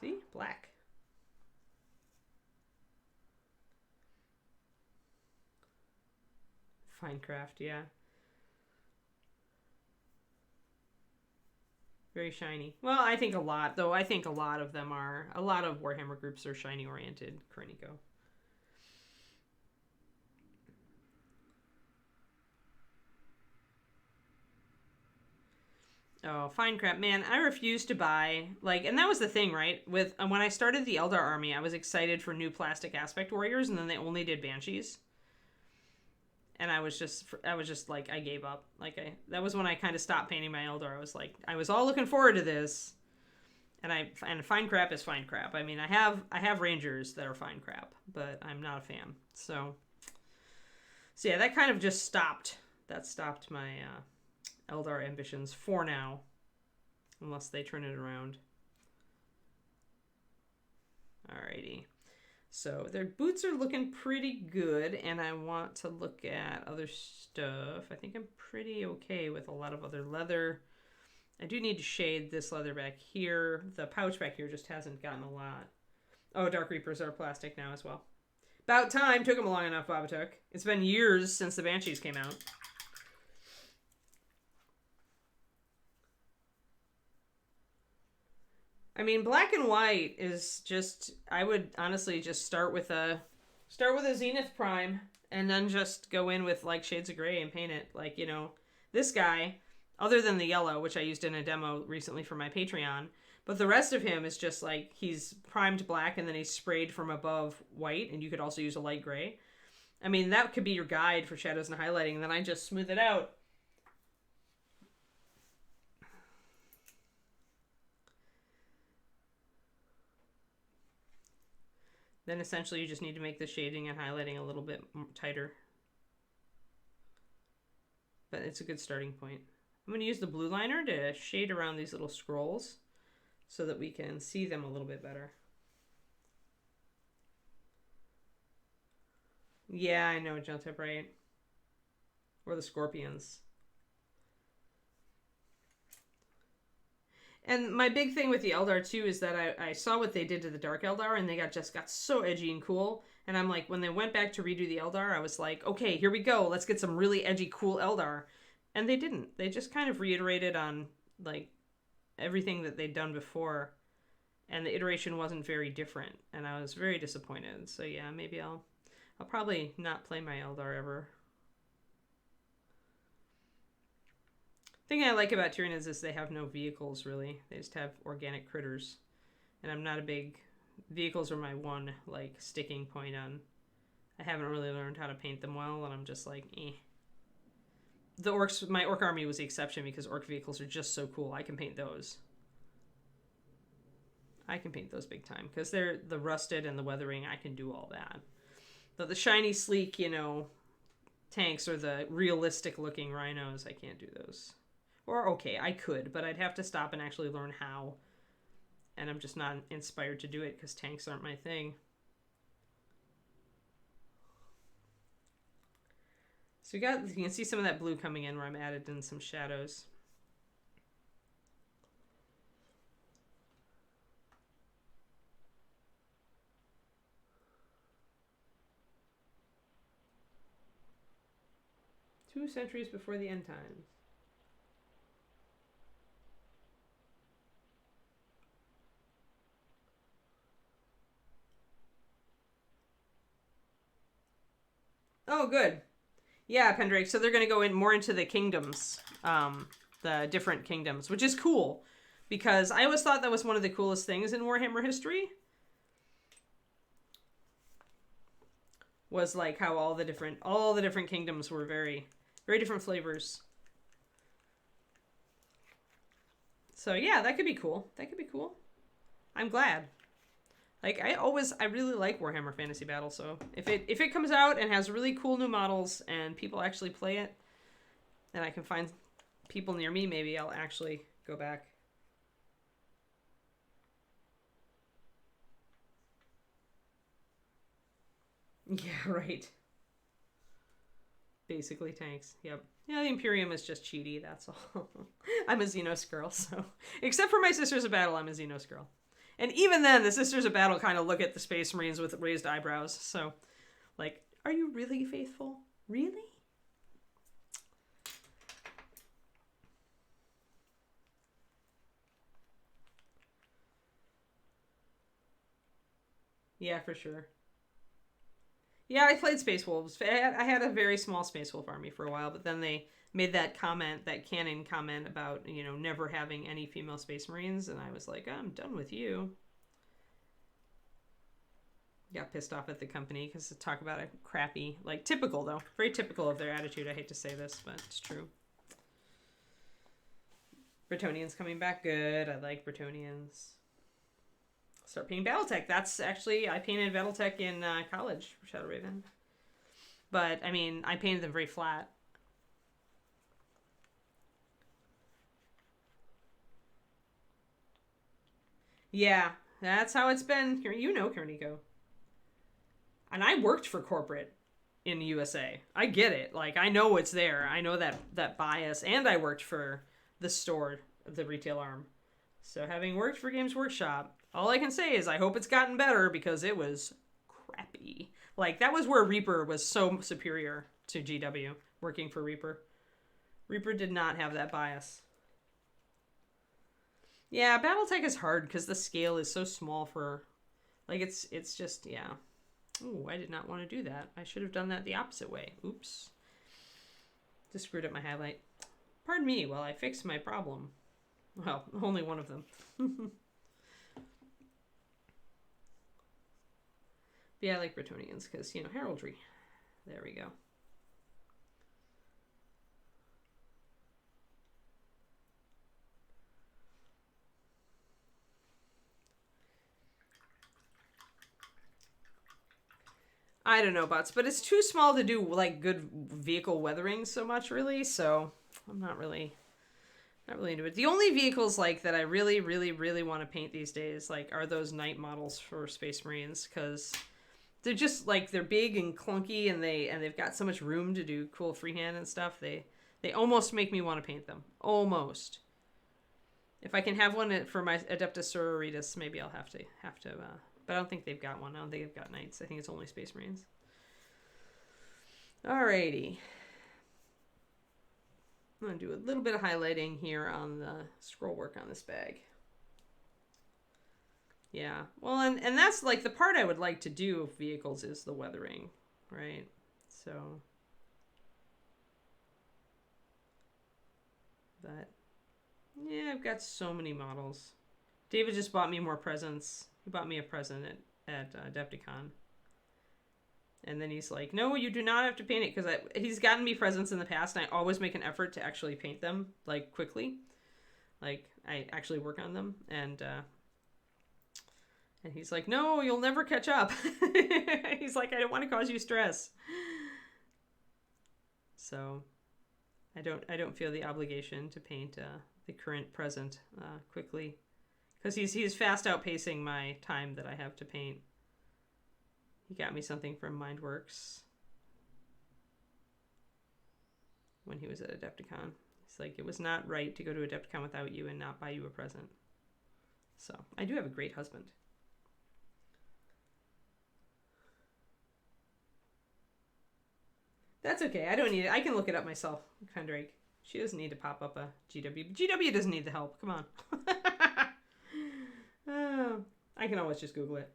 See? Black. Fine craft, yeah. Very shiny. Well, I think a lot, though. I think a lot of them are, a lot of Warhammer groups are shiny oriented. Krennico. Oh, fine crap, man! I refuse to buy and that was the thing, right? With when I started the Eldar army, I was excited for new plastic aspect warriors, and then they only did banshees, and I was just like, I gave up. That was when I kind of stopped painting my Eldar. I was like, I was all looking forward to this, and fine crap is fine crap. I mean, I have rangers that are fine crap, but I'm not a fan. So yeah, that kind of just stopped. That stopped my Eldar ambitions for now, unless they turn it around. Alrighty. So their boots are looking pretty good, and I want to look at other stuff. I think I'm pretty okay with a lot of other leather. I do need to shade this leather back here. The pouch back here just hasn't gotten a lot. Oh, Dark Reapers are plastic now as well. About time. Took them long enough, Babatuk. It's been years since the Banshees came out. I mean, black and white is just, I would honestly just start with a Zenith Prime and then just go in with shades of gray and paint it. This guy, other than the yellow, which I used in a demo recently for my Patreon, but the rest of him is just he's primed black and then he's sprayed from above white, and you could also use a light gray. I mean, that could be your guide for shadows and highlighting, and then I just smooth it out. Then essentially you just need to make the shading and highlighting a little bit tighter. But it's a good starting point. I'm going to use the blue liner to shade around these little scrolls so that we can see them a little bit better. Yeah, I know, Jontep, right? Or the scorpions. And my big thing with the Eldar, too, is that I saw what they did to the Dark Eldar, and they got so edgy and cool. And I'm like, when they went back to redo the Eldar, I was like, okay, here we go. Let's get some really edgy, cool Eldar. And they didn't. They just kind of reiterated on, everything that they'd done before. And the iteration wasn't very different. And I was very disappointed. So, yeah, maybe I'll probably not play my Eldar ever. Thing I like about Tyranids is they have no vehicles, really. They just have organic critters. And I'm not a big... Vehicles are my one, sticking point on... I haven't really learned how to paint them well, and I'm just like, eh. The orcs... My orc army was the exception because orc vehicles are just so cool. I can paint those. I can paint those big time. Because they're the rusted and the weathering, I can do all that. But the shiny, sleek, tanks or the realistic-looking rhinos, I can't do those. Or, okay, I could, but I'd have to stop and actually learn how. And I'm just not inspired to do it because tanks aren't my thing. So you can see some of that blue coming in where I'm added in some shadows. Two centuries before the end times. Oh, good. Yeah, Pendrake. So they're going to go in more into the kingdoms, the different kingdoms, which is cool because I always thought that was one of the coolest things in Warhammer history. Was how all the different kingdoms were very, very different flavors. So yeah, that could be cool. That could be cool. I'm glad. I really like Warhammer Fantasy Battle, so if it comes out and has really cool new models and people actually play it, and I can find people near me, maybe I'll actually go back. Yeah, right. Basically tanks. Yep. Yeah, the Imperium is just cheaty, that's all. I'm a Xenos girl, so. Except for my Sisters of Battle, I'm a Xenos girl. And even then, the Sisters of Battle kind of look at the Space Marines with raised eyebrows. So, like, are you really faithful? Really? Yeah, for sure. Yeah, I played Space Wolves. I had a very small Space Wolf army for a while, but then they made that comment, that canon comment about, never having any female Space Marines, and I was like, I'm done with you. Got pissed off at the company because to talk about a crappy, like typical though, very typical of their attitude. I hate to say this, but it's true. Bretonnians coming back good. I like Bretonnians. Start painting Battletech. That's actually, I painted Battletech in college for Shadow Raven. But, I mean, I painted them very flat. Yeah, that's how it's been. You know, Korniko. And I worked for corporate in the USA. I get it. Like, I know it's there. I know that bias. And I worked for the store, the retail arm. So having worked for Games Workshop, all I can say is I hope it's gotten better because it was crappy. Like, that was where Reaper was so superior to GW, working for Reaper. Reaper did not have that bias. Yeah, Battletech is hard because the scale is so small for... Like, it's just, yeah. Oh, I did not want to do that. I should have done that the opposite way. Oops. Just screwed up my highlight. Pardon me while I fix my problem. Well, only one of them. But yeah, I like Bretonnians because, heraldry. There we go. I don't know, bots, but it's too small to do, like, good vehicle weathering so much, really, so I'm not really into it. The only vehicles, like, that I really, really, really want to paint these days, like, are those night models for Space Marines, because they're just, like, they're big and clunky, and they've got so much room to do cool freehand and stuff. They almost make me want to paint them. Almost. If I can have one for my Adeptus Sororitas, maybe I'll have to, but I don't think they've got one. I don't think they've got Knights. I think it's only Space Marines. Alrighty. I'm going to do a little bit of highlighting here on the scroll work on this bag. Yeah. Well, and that's like the part I would like to do of vehicles is the weathering, right? So. But, yeah, I've got so many models. David just bought me more presents. He bought me a present at Adepticon. And then he's like, no, you do not have to paint it. Because he's gotten me presents in the past, and I always make an effort to actually paint them, like, quickly. Like, I actually work on them. And he's like, no, you'll never catch up. He's like, I don't want to cause you stress. So, I don't feel the obligation to paint the current present quickly. Because he's fast outpacing my time that I have to paint. He got me something from Mindworks when he was at Adepticon. He's like, it was not right to go to Adepticon without you and not buy you a present. So, I do have a great husband. That's okay. I don't need it. I can look it up myself, Kendrake. She doesn't need to pop up a GW. GW doesn't need the help. Come on. I can always just Google it.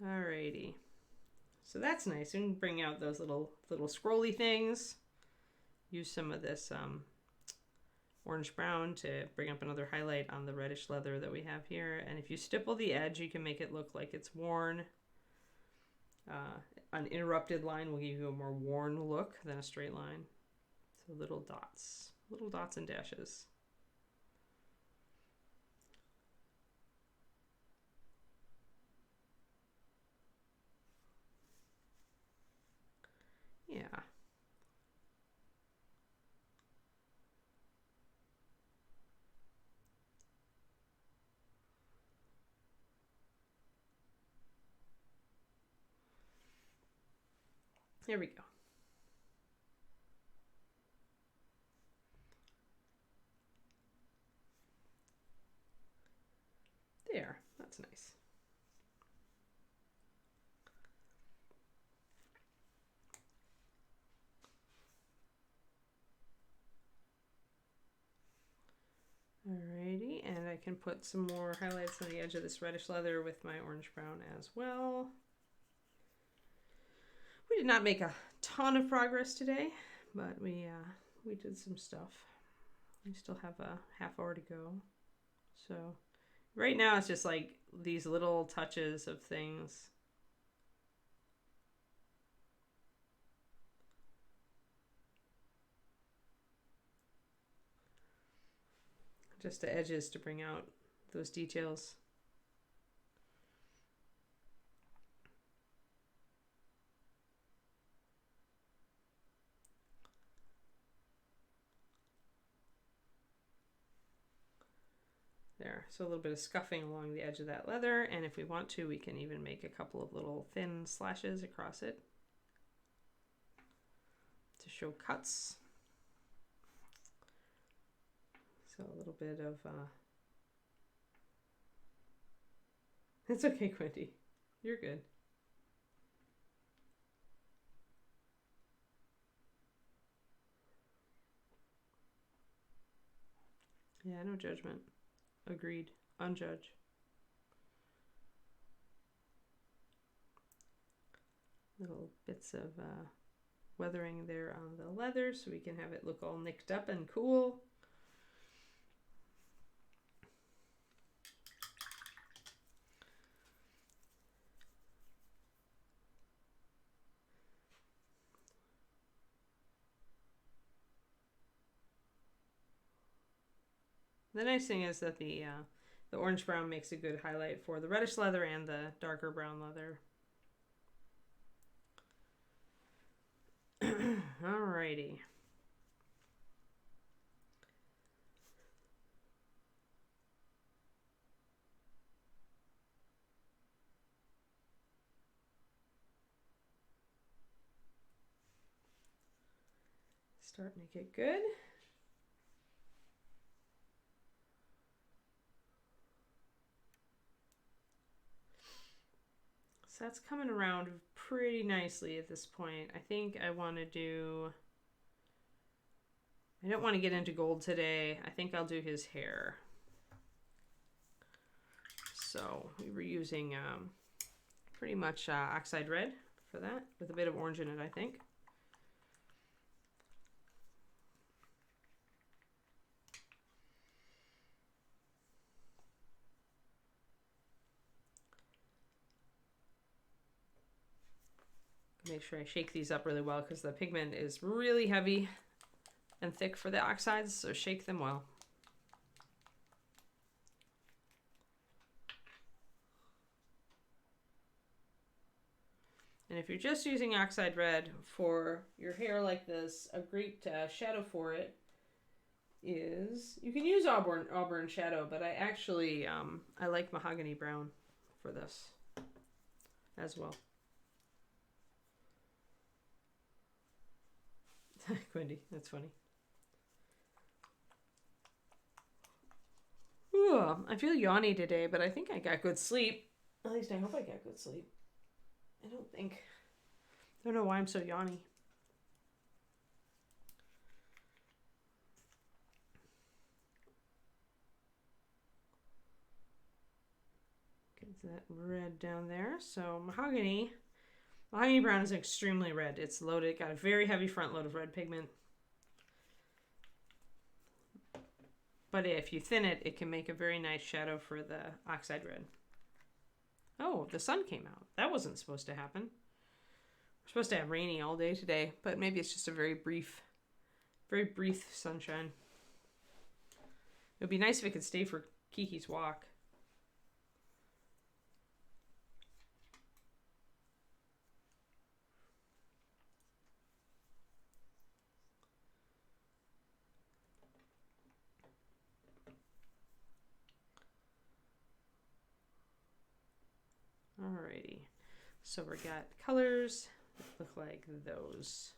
Alrighty. So that's nice. We can bring out those little scrolly things. Use some of this orange brown to bring up another highlight on the reddish leather that we have here. And if you stipple the edge, you can make it look like it's worn. An interrupted line will give you a more worn look than a straight line. So little dots and dashes. Yeah. There we go. There, that's nice. Alrighty, and I can put some more highlights on the edge of this reddish leather with my orange brown as well. We did not make a ton of progress today, but we did some stuff. We still have a half hour to go. So right now it's just like these little touches of things. Just the edges to bring out those details. There, so a little bit of scuffing along the edge of that leather, and if we want to, we can even make a couple of little thin slashes across it to show cuts. So a little bit of, it's okay, Quinty. You're good. Yeah, no judgment. Agreed. Unjudged. Little bits of weathering there on the leather so we can have it look all nicked up and cool. The nice thing is that the orange brown makes a good highlight for the reddish leather and the darker brown leather. Alrighty. Starting to get good. So that's coming around pretty nicely at this point. I think I want to do, I don't want to get into gold today. I think I'll do his hair. So we were using pretty much oxide red for that, with a bit of orange in it, I think. Make sure I shake these up really well because the pigment is really heavy and thick for the oxides, so shake them well. And if you're just using oxide red for your hair like this, a great shadow for it is, you can use auburn shadow, but I actually I like mahogany brown for this as well. Quinty, that's funny. Ooh, I feel yawny today, but I think I got good sleep. At least I hope I got good sleep. I don't know why I'm so yawny. Get that red down there. So mahogany brown is extremely red. It's loaded, got a very heavy front load of red pigment. But if you thin it, it can make a very nice shadow for the oxide red. Oh, the sun came out. That wasn't supposed to happen. We're supposed to have rainy all day today, but maybe it's just a very brief sunshine. It would be nice if it could stay for Kiki's walk. Alrighty, so we got colors look like those.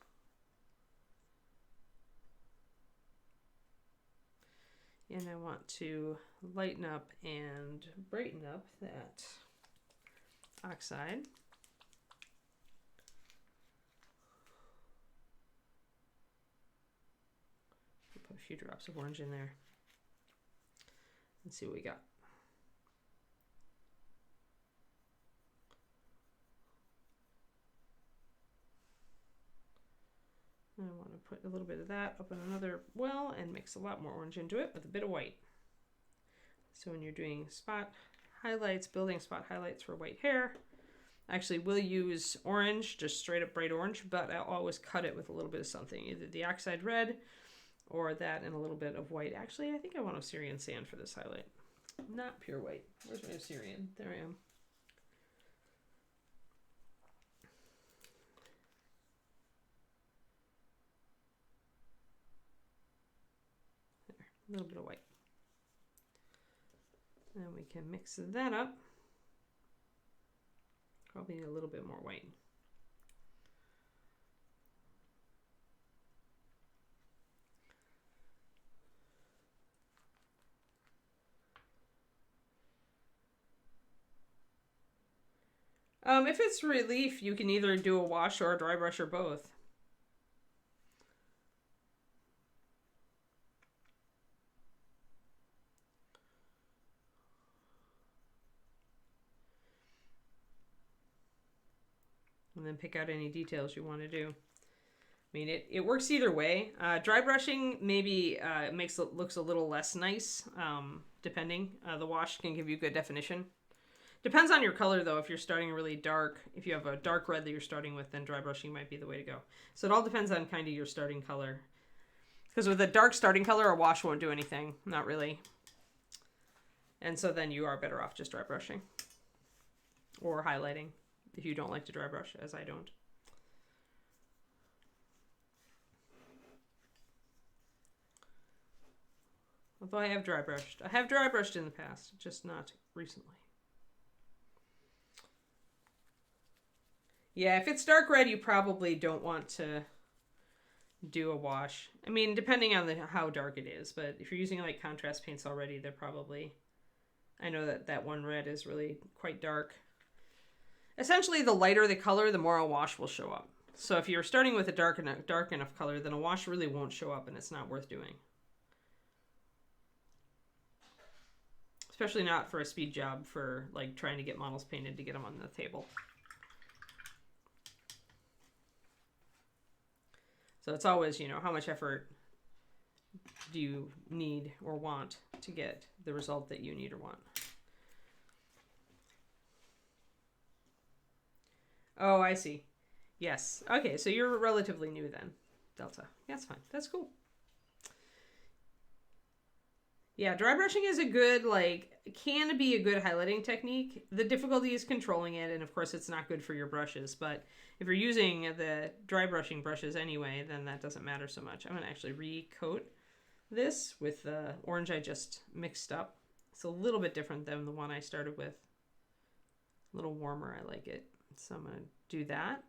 And I want to lighten up and brighten up that oxide. Put a few drops of orange in there and see what we got. I want to put a little bit of that up in another well and mix a lot more orange into it with a bit of white. So when you're doing spot highlights, building spot highlights for white hair, actually we'll use orange, just straight up bright orange, but I'll always cut it with a little bit of something, either the oxide red or that and a little bit of white. Actually, I think I want Osirian sand for this highlight. Not pure white. Where's my Osirian? There I am. A little bit of white. And we can mix that up. Probably need a little bit more white. If it's relief, you can either do a wash or a dry brush or both. And then pick out any details you want to do. I mean, it works either way. Dry brushing maybe makes it looks a little less nice, depending. The wash can give you good definition. Depends on your color, though. If you're starting really dark, if you have a dark red that you're starting with, then dry brushing might be the way to go. So it all depends on kind of your starting color. Because with a dark starting color, a wash won't do anything. Not really. And so then you are better off just dry brushing. Or highlighting, if you don't like to dry brush, as I don't. Although I have dry brushed. I have dry brushed in the past, just not recently. Yeah, if it's dark red, you probably don't want to do a wash. I mean, depending on how dark it is, but if you're using like contrast paints already, they're probably... I know that one red is really quite dark. Essentially, the lighter the color, the more a wash will show up. So if you're starting with a dark enough color, then a wash really won't show up and it's not worth doing. Especially not for a speed job for like trying to get models painted to get them on the table. So it's always, you know, how much effort do you need or want to get the result that you need or want. Oh, I see. Yes. Okay, so you're relatively new then, Delta. That's fine. That's cool. Yeah, dry brushing is a good, can be a good highlighting technique. The difficulty is controlling it, and of course it's not good for your brushes, but if you're using the dry brushing brushes anyway, then that doesn't matter so much. I'm going to actually recoat this with the orange I just mixed up. It's a little bit different than the one I started with. A little warmer, I like it. So I'm going to do that.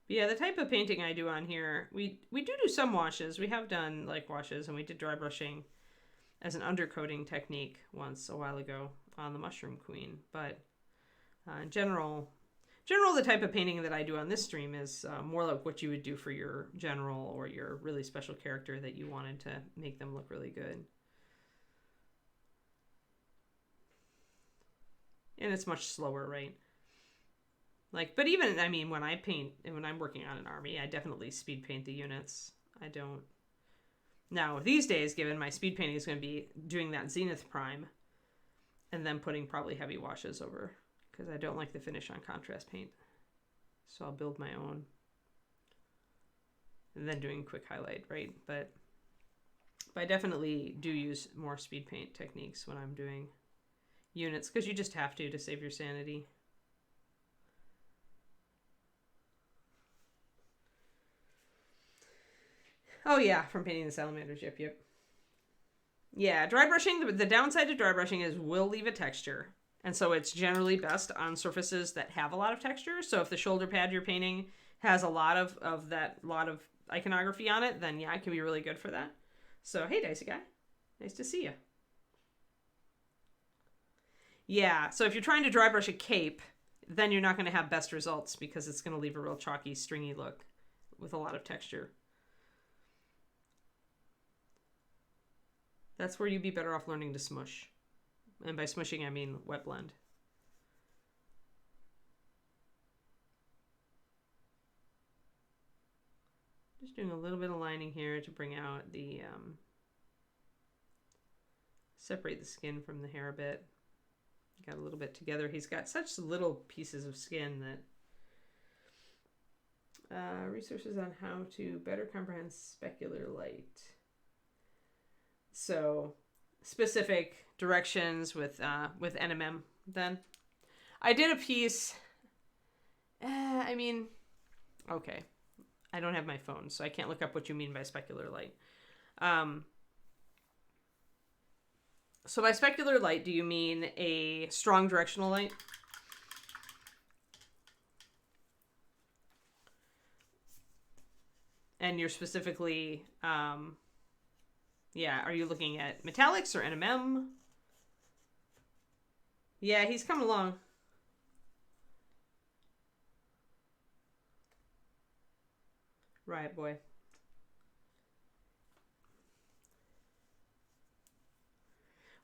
But yeah, the type of painting I do on here, we do some washes. We have done like washes, and we did dry brushing as an undercoating technique once a while ago on the Mushroom Queen. But in general, the type of painting that I do on this stream is more like what you would do for your general or your really special character that you wanted to make them look really good. And it's much slower, right? But even, I mean, when I paint, and when I'm working on an army, I definitely speed paint the units. I don't. Now, these days, given my speed painting is going to be doing that Zenith Prime, and then putting probably heavy washes over, because I don't like the finish on contrast paint. So I'll build my own. And then doing quick highlight, right? But I definitely do use more speed paint techniques when I'm doing units, because you just have to save your sanity. Oh yeah, from painting the salamanders. Yep, yep. Yeah, dry brushing, the downside to dry brushing is will leave a texture. And so it's generally best on surfaces that have a lot of texture. So if the shoulder pad you're painting has a lot of iconography on it, then yeah, it can be really good for that. So hey, Dicey Guy. Nice to see you. Yeah, so if you're trying to dry brush a cape, then you're not going to have best results because it's going to leave a real chalky, stringy look with a lot of texture. That's where you'd be better off learning to smush. And by smushing, I mean wet blend. Just doing a little bit of lining here to bring out the, separate the skin from the hair a bit. Got a little bit together. He's got such little pieces of skin that... resources on how to better comprehend specular light. So, specific directions with NMM then. I did a piece... okay. I don't have my phone, so I can't look up what you mean by specular light. So by specular light, do you mean a strong directional light? And you're specifically, are you looking at metallics or NMM? Yeah, he's coming along. Right, boy.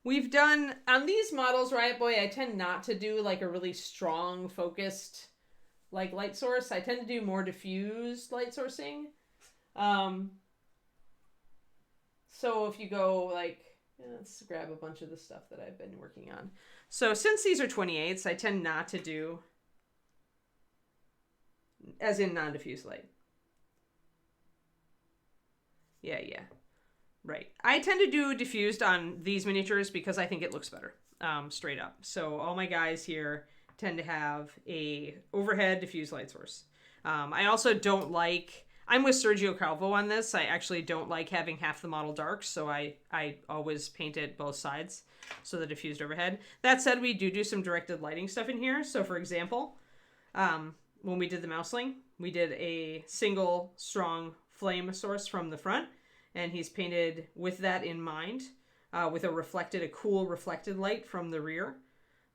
We've done, on these models, Riot Boy, I tend not to do like a really strong focused like light source. I tend to do more diffused light sourcing. So if you go like, let's grab a bunch of the stuff that I've been working on. So since these are 28s, I tend not to do as in non-diffuse light. Yeah. Right. I tend to do diffused on these miniatures because I think it looks better, straight up. So all my guys here tend to have a overhead diffused light source. I also don't like, I'm with Sergio Calvo on this. I actually don't like having half the model dark, so I always paint it both sides, so the diffused overhead. That said, we do some directed lighting stuff in here. So for example, when we did the mouseling, we did a single strong flame source from the front, and he's painted with that in mind, with a cool reflected light from the rear,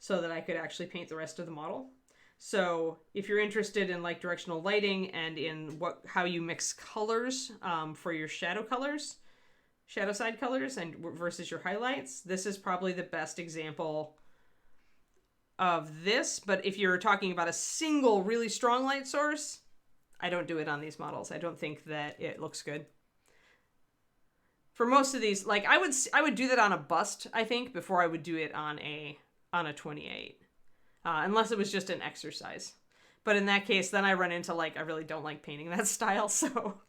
so that I could actually paint the rest of the model. So if you're interested in like directional lighting and in how you mix colors for your shadow side colors and versus your highlights, this is probably the best example of this. But if you're talking about a single really strong light source, I don't do it on these models. I don't think that it looks good. For most of these, like I would do that on a bust, I think, before I would do it on a 28. Unless it was just an exercise. But in that case, then I run into like, I really don't like painting that style, so.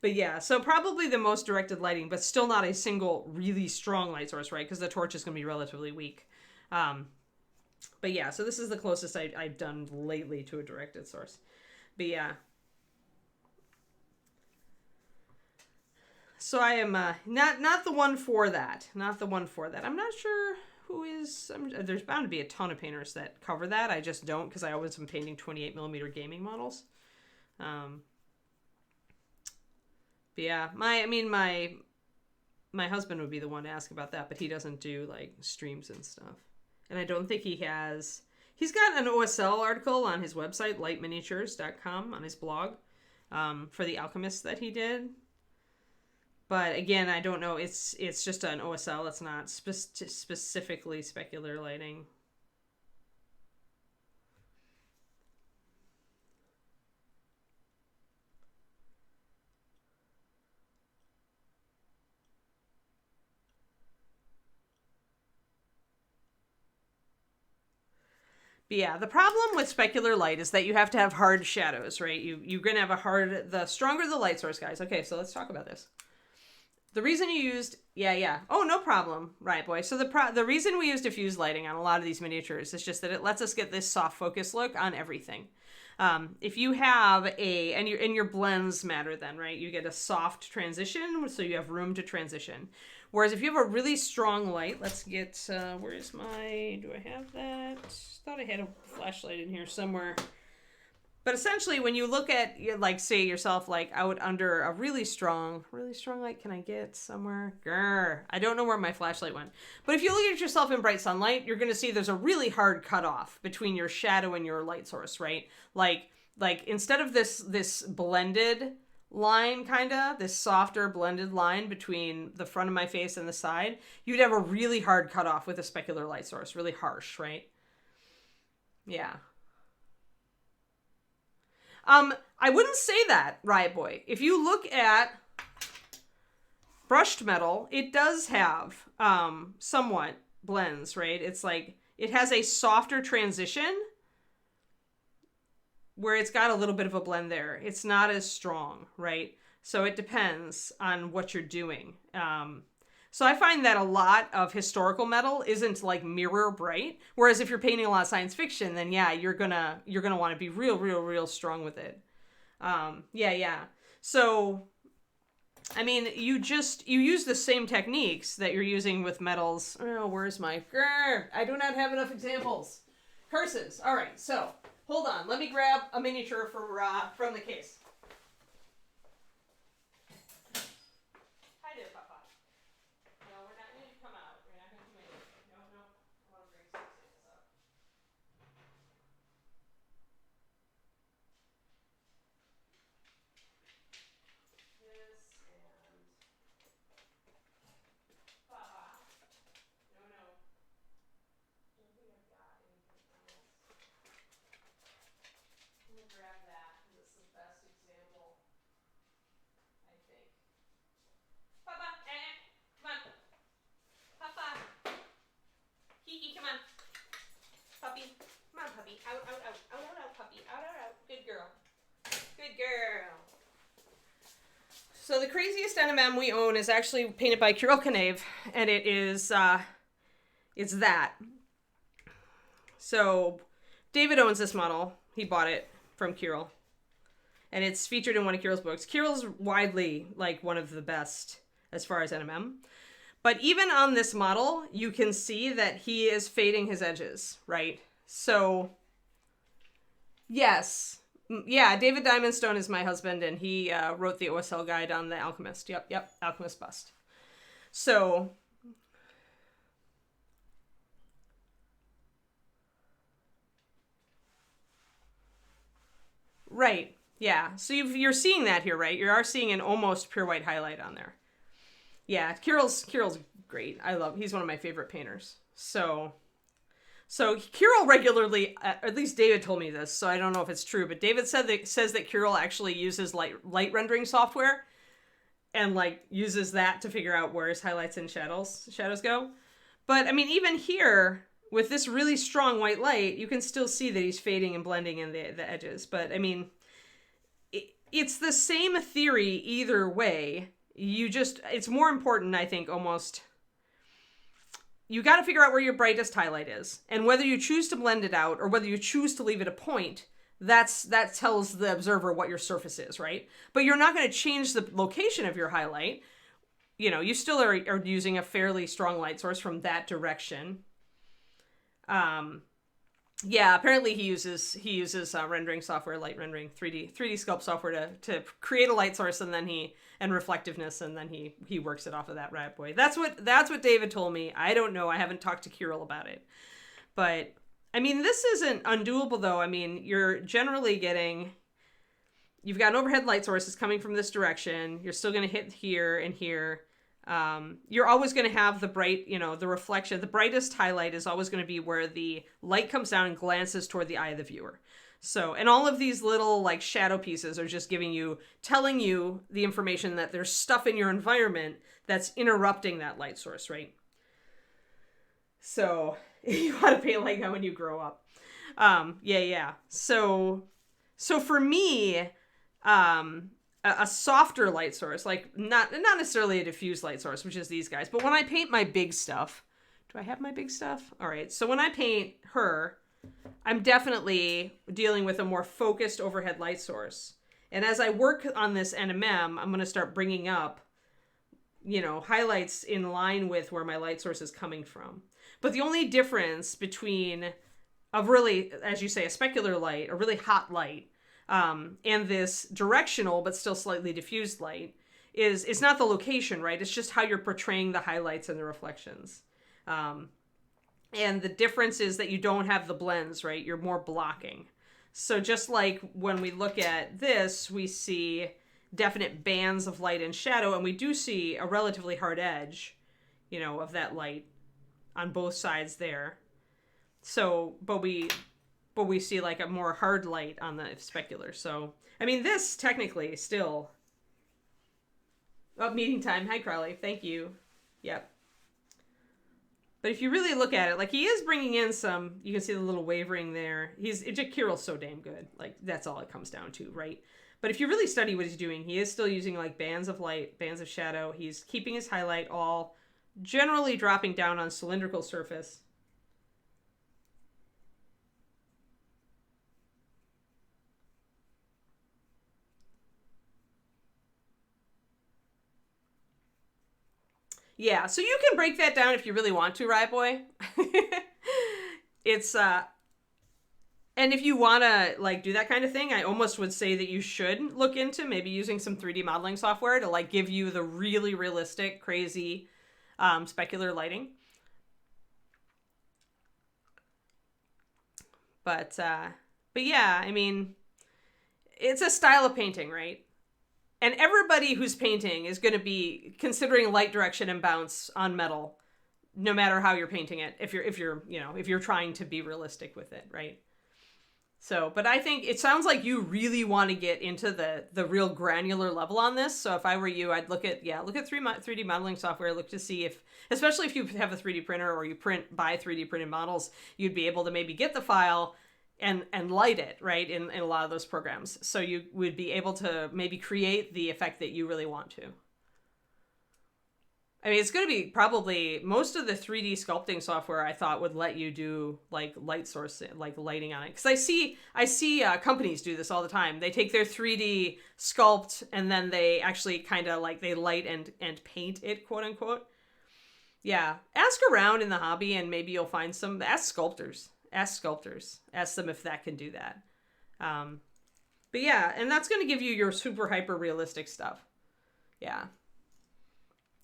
But yeah, so probably the most directed lighting, but still not a single really strong light source, right? Because the torch is going to be relatively weak. But yeah, so this is the closest I've done lately to a directed source. But yeah. So I am not the one for that. Not the one for that. I'm not sure who is... there's bound to be a ton of painters that cover that. I just don't, because I always am painting 28mm gaming models. But yeah, my husband would be the one to ask about that, but he doesn't do like streams and stuff. And I don't think he has... He's got an OSL article on his website, lightminiatures.com, on his blog, for the Alchemist that he did. But again, I don't know. It's just an OSL. It's not specifically specular lighting. But yeah, the problem with specular light is that you have to have hard shadows, right? You're going to have the stronger the light source, guys. Okay, so let's talk about this. The reason you used, oh, no problem, right, boy. So the reason we use diffuse lighting on a lot of these miniatures is just that it lets us get this soft focus look on everything. If you have and your blends matter then, right? You get a soft transition, so you have room to transition. Whereas if you have a really strong light, let's get, do I have that? Thought I had a flashlight in here somewhere. But essentially, when you look at, like, say yourself, like, out under a really strong light, can I get somewhere? Grr, I don't know where my flashlight went. But if you look at yourself in bright sunlight, you're going to see there's a really hard cutoff between your shadow and your light source, right? Like instead of this blended line, kind of, this softer blended line between the front of my face and the side, you'd have a really hard cutoff with a specular light source, really harsh, right? Yeah. I wouldn't say that, Riot Boy. If you look at brushed metal, it does have somewhat blends, right? It's like, it has a softer transition where it's got a little bit of a blend there. It's not as strong, right? So it depends on what you're doing. So I find that a lot of historical metal isn't like mirror bright. Whereas if you're painting a lot of science fiction, then yeah, you're gonna want to be real strong with it. Yeah. So, I mean, you use the same techniques that you're using with metals. Oh, where's my, I do not have enough examples. Curses. All right. So hold on. Let me grab a miniature from the case. Grab that because it's the best example, I think. Papa, come on. Papa. Kiki, come on. Puppy. Come on, puppy. Out, puppy. Out. Good girl. So the craziest NMM we own is actually painted by Kirill Kanev, and it is, it's that. So David owns this model. He bought it from Kirill. And it's featured in one of Kirill's books. Kirill's widely, like, one of the best as far as NMM. But even on this model, you can see that he is fading his edges, right? So, yes. Yeah, David Diamondstone is my husband, and he wrote the OSL guide on The Alchemist. Yep, Alchemist Bust. So, right. Yeah. So you're seeing that here, right? You are seeing an almost pure white highlight on there. Yeah, Kirill's great. He's one of my favorite painters. So Kirill regularly, at least David told me this, so I don't know if it's true, but David says that Kirill actually uses light rendering software and like uses that to figure out where his highlights and shadows go. But I mean, even here with this really strong white light, you can still see that he's fading and blending in the edges. But I mean, it's the same theory either way. It's more important, I think, almost. You got to figure out where your brightest highlight is. And whether you choose to blend it out or whether you choose to leave it a point, that tells the observer what your surface is, right? But you're not going to change the location of your highlight. You know, you still are using a fairly strong light source from that direction. Yeah, apparently he uses rendering software, light rendering, 3D sculpt software to create a light source, and then and reflectiveness, and then he works it off of that, Riot Boy. That's what David told me. I don't know. I haven't talked to Kirill about it. But I mean, this isn't undoable though. I mean, you're generally you've got overhead light sources coming from this direction. You're still going to hit here and here. You're always going to have the bright, the reflection. The brightest highlight is always going to be where the light comes down and glances toward the eye of the viewer. So, and all of these little like shadow pieces are just telling you the information that there's stuff in your environment that's interrupting that light source, right? So you want to paint like that when you grow up. Yeah. So for me, a softer light source, like not necessarily a diffuse light source, which is these guys, but when I paint my big stuff, do I have my big stuff? All right. So when I paint her, I'm definitely dealing with a more focused overhead light source. And as I work on this NMM, I'm going to start bringing up, highlights in line with where my light source is coming from. But the only difference between a really, as you say, a specular light, a really hot light, and this directional but still slightly diffused light is it's not the location, right? It's just how you're portraying the highlights and the reflections. And the difference is that you don't have the blends, right? You're more blocking. So just like when we look at this, we see definite bands of light and shadow, and we do see a relatively hard edge, of that light on both sides there. So, but we see like a more hard light on the specular. So, I mean, this technically still... Oh, meeting time. Hi, Crowley. Thank you. Yep. But if you really look at it, like he is bringing in some, you can see the little wavering there. Kirill's so damn good. Like that's all it comes down to, right? But if you really study what he's doing, he is still using like bands of light, bands of shadow. He's keeping his highlight all generally dropping down on cylindrical surface. Yeah, so you can break that down if you really want to, right, boy? It's, and if you want to, like, do that kind of thing, I almost would say that you should look into maybe using some 3D modeling software to, like, give you the really realistic, crazy, specular lighting. But yeah, I mean, it's a style of painting, right? And everybody who's painting is going to be considering light direction and bounce on metal, no matter how you're painting it. If you're trying to be realistic with it, right? So, but I think it sounds like you really want to get into the real granular level on this. So if I were you, I'd look at 3D modeling software, look to see if, especially if you have a 3D printer or you buy 3D printed models, you'd be able to maybe get the file and light it, right, in a lot of those programs. So you would be able to maybe create the effect that you really want to. I mean, it's going to be probably most of the 3D sculpting software I thought would let you do like light source, like lighting on it. Because I see companies do this all the time. They take their 3D sculpt and then they actually kind of like they light and paint it, quote unquote. Yeah, ask around in the hobby and maybe you'll find some. Ask sculptors. Ask them if that can do that. But yeah, and that's going to give you your super hyper realistic stuff. Yeah.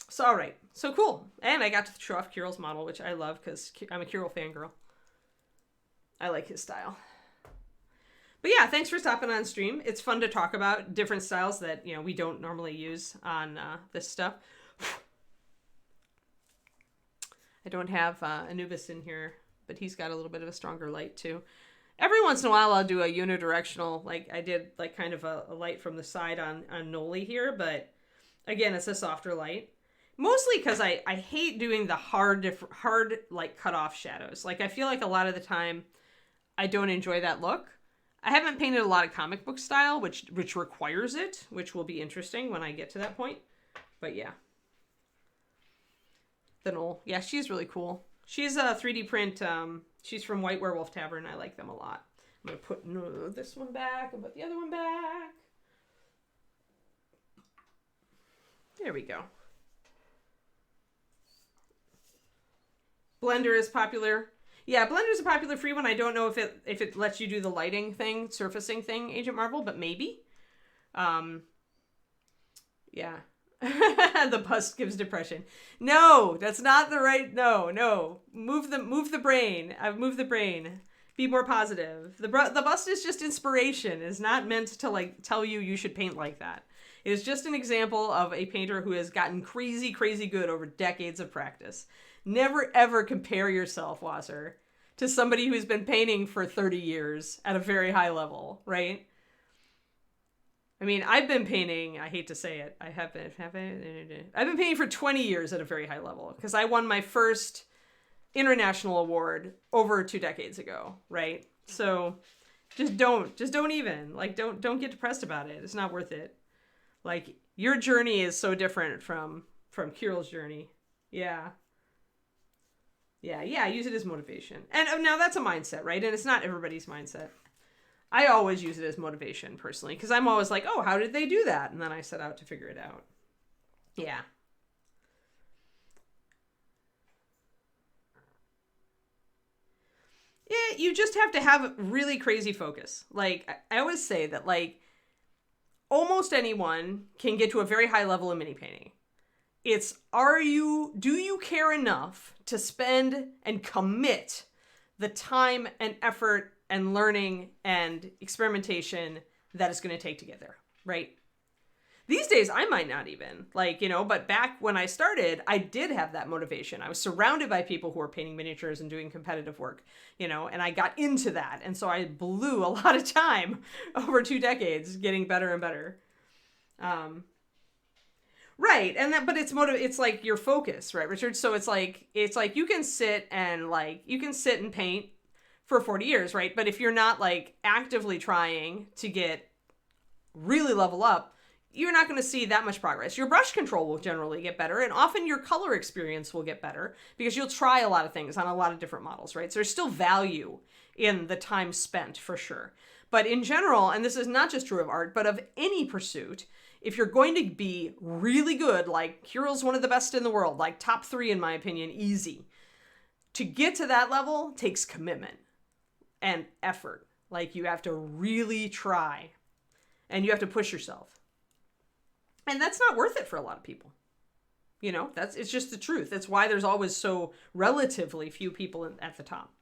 So, all right. So cool. And I got to show off Kirill's model, which I love because I'm a Kirill fangirl. I like his style. But yeah, thanks for stopping on stream. It's fun to talk about different styles that, we don't normally use on this stuff. I don't have Anubis in here, but he's got a little bit of a stronger light too. Every once in a while I'll do a unidirectional, like I did like kind of a light from the side on Noli here, but again, it's a softer light. Mostly because I hate doing the hard like cut off shadows. Like I feel like a lot of the time I don't enjoy that look. I haven't painted a lot of comic book style, which requires it, which will be interesting when I get to that point. But yeah. The Knoll. Yeah, she's really cool. She's a 3D print. She's from White Werewolf Tavern. I like them a lot. I'm going to put this one back and put the other one back. There we go. Blender is popular. Yeah, Blender's a popular free one. I don't know if it lets you do the lighting thing, surfacing thing, Agent Marvel, but maybe. Yeah. The bust gives depression. No, that's not the right. No. Move the brain. I've moved the brain. Be more positive. The bust is just inspiration. It's not meant to like tell you should paint like that. It is just an example of a painter who has gotten crazy, crazy good over decades of practice. Never ever compare yourself, Wasser, to somebody who's been painting for 30 years at a very high level, right? I mean, I've been painting, I hate to say it, I've been painting for 20 years at a very high level because I won my first international award over 2 decades ago, right? So just don't even, like, don't get depressed about it. It's not worth it. Like, your journey is so different from Kirill's journey. Yeah. Yeah, use it as motivation. And now that's a mindset, right? And it's not everybody's mindset. I always use it as motivation personally, because I'm always like, oh, how did they do that? And then I set out to figure it out. Yeah. Yeah, you just have to have really crazy focus. Like, I always say that, like, almost anyone can get to a very high level of mini painting. It's, do you care enough to spend and commit the time and effort and learning and experimentation that it's going to take to get there, right? These days, I might not even, but back when I started, I did have that motivation. I was surrounded by people who were painting miniatures and doing competitive work, and I got into that. And so I blew a lot of time over 2 decades getting better and better. Right. But it's like your focus, right, Richard? So it's like you can sit and paint for 40 years, right? But if you're not like actively trying to get really level up, you're not going to see that much progress. Your brush control will generally get better, and often your color experience will get better because you'll try a lot of things on a lot of different models, right? So there's still value in the time spent for sure. But in general, and this is not just true of art, but of any pursuit, if you're going to be really good, like Cural's one of the best in the world, like top 3 in my opinion, easy. To get to that level takes commitment and effort. Like you have to really try and you have to push yourself. And that's not worth it for a lot of people. It's just the truth. That's why there's always so relatively few people at the top.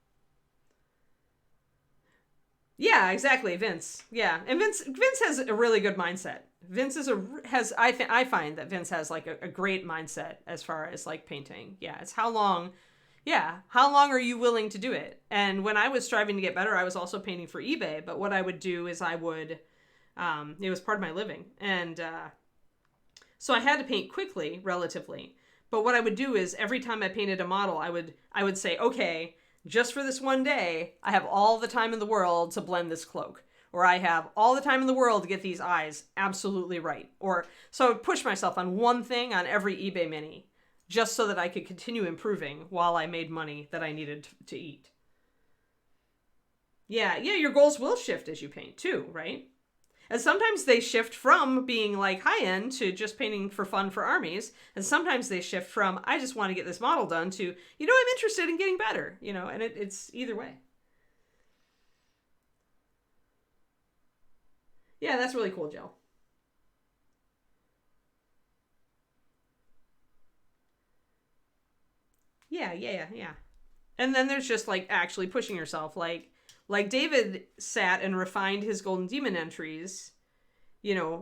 Yeah, exactly, Vince. Yeah, and Vince has a really good mindset. I find that Vince has like a great mindset as far as like painting. Yeah, it's how long are you willing to do it? And when I was striving to get better, I was also painting for eBay. But what I would do is it was part of my living, and so I had to paint quickly, relatively. But what I would do is every time I painted a model, I would say, okay, just for this one day, I have all the time in the world to blend this cloak. Or I have all the time in the world to get these eyes absolutely right. So I would push myself on one thing on every eBay mini, just so that I could continue improving while I made money that I needed to eat. Yeah, your goals will shift as you paint too, right? And sometimes they shift from being like high end to just painting for fun for armies. And sometimes they shift from, I just want to get this model done to, I'm interested in getting better, and it's either way. Yeah, that's really cool, Jill. Yeah. And then there's just like actually pushing yourself. Like David sat and refined his Golden Demon entries,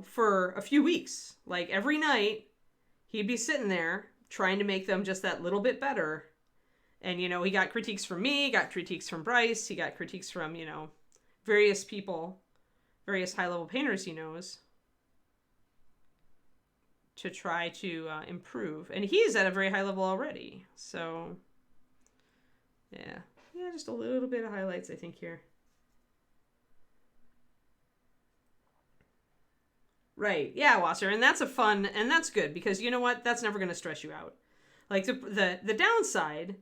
for a few weeks. Like every night he'd be sitting there trying to make them just that little bit better. And, he got critiques from me, got critiques from Bryce, he got critiques from, various people, various high-level painters he knows, to try to improve. And he's at a very high level already. So, yeah, just a little bit of highlights, I think, here. Right. Yeah, Wasser. And that's and that's good because you know what? That's never going to stress you out. Like the downside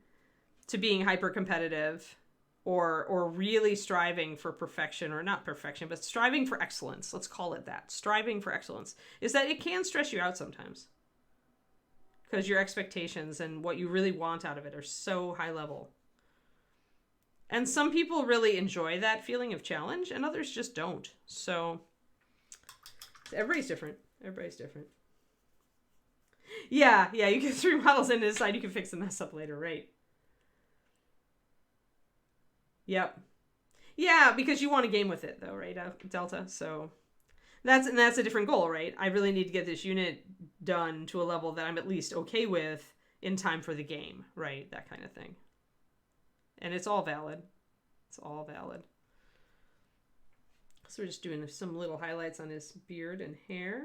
to being hyper competitive or really striving for perfection, or not perfection, but striving for excellence. Let's call it that. Striving for excellence is that it can stress you out sometimes because your expectations and what you really want out of it are so high level. And some people really enjoy that feeling of challenge and others just don't. So everybody's different. Yeah, you get 3 models in and decide you can fix the mess up later, right? Yep. Yeah, because you want to game with it though, right, Delta? So that's a different goal, right? I really need to get this unit done to a level that I'm at least okay with in time for the game, right? That kind of thing. And it's all valid. So we're just doing some little highlights on his beard and hair.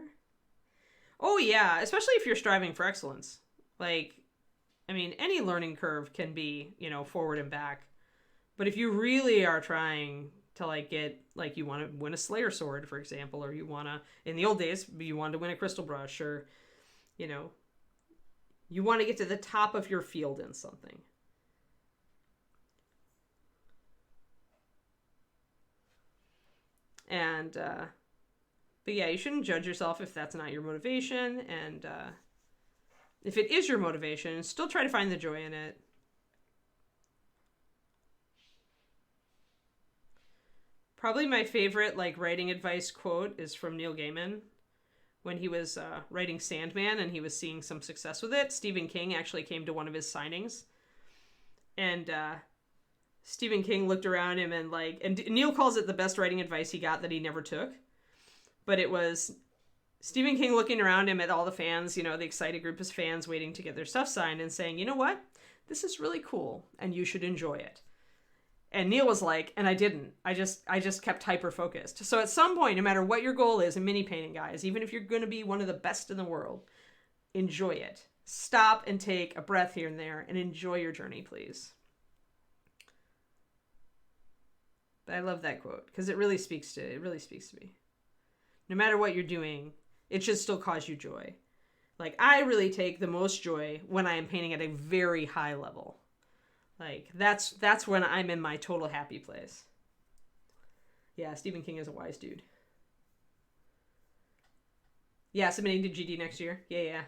Oh yeah, especially if you're striving for excellence. Any learning curve can be, forward and back. But if you really are trying to get, you want to win a Slayer sword, for example, or you want to, in the old days, you wanted to win a crystal brush, or, you want to get to the top of your field in something. And, but yeah, you shouldn't judge yourself if that's not your motivation. And if it is your motivation, still try to find the joy in it. Probably my favorite like writing advice quote is from Neil Gaiman when he was writing Sandman and he was seeing some success with it. Stephen King actually came to one of his signings, and Stephen King looked around him and Neil calls it the best writing advice he got that he never took. But it was Stephen King looking around him at all the fans, the excited group of fans waiting to get their stuff signed and saying, you know what? This is really cool and you should enjoy it. And Neil was like, and I didn't. I just kept hyper-focused. So at some point, no matter what your goal is in mini painting, guys, even if you're going to be one of the best in the world, enjoy it. Stop and take a breath here and there and enjoy your journey, please. But I love that quote because it really speaks to me. No matter what you're doing, it should still cause you joy. Like, I really take the most joy when I am painting at a very high level. Like, that's when I'm in my total happy place. Yeah, Stephen King is a wise dude. Yeah, submitting to GD next year. Yeah.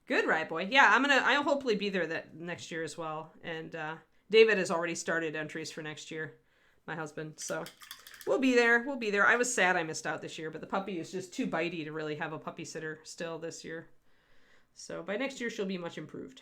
Good, right, boy. Yeah, I'll hopefully be there that next year as well. And David has already started entries for next year, my husband. So we'll be there. I was sad I missed out this year, but the puppy is just too bitey to really have a puppy sitter still this year. So by next year, she'll be much improved.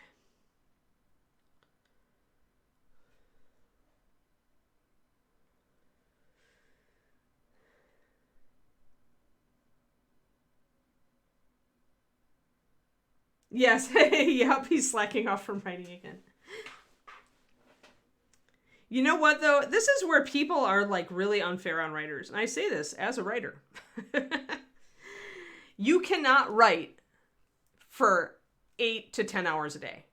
Yes, yep, he's slacking off from writing again. You know what, though? This is where people are, like, really unfair on writers. And I say this as a writer. You cannot write for 8 to 10 hours a day.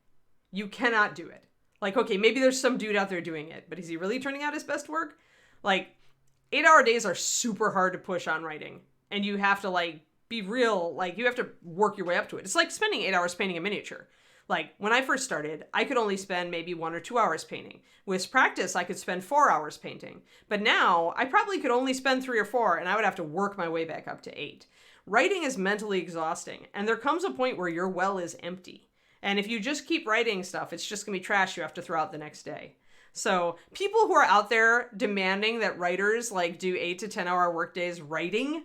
You cannot do it. Like, okay, maybe there's some dude out there doing it, but is he really turning out his best work? Like, 8-hour days are super hard to push on writing. And you have to, like, be real, like, you have to work your way up to it. It's like spending 8 hours painting a miniature. Like, when I first started, I could only spend maybe 1 or 2 hours painting. With practice, I could spend 4 hours painting. But now, I probably could only spend 3 or 4, and I would have to work my way back up to 8. Writing is mentally exhausting, and there comes a point where your well is empty. And if you just keep writing stuff, it's just going to be trash you have to throw out the next day. So, people who are out there demanding that writers, like, do 8 to 10 hour workdays writing,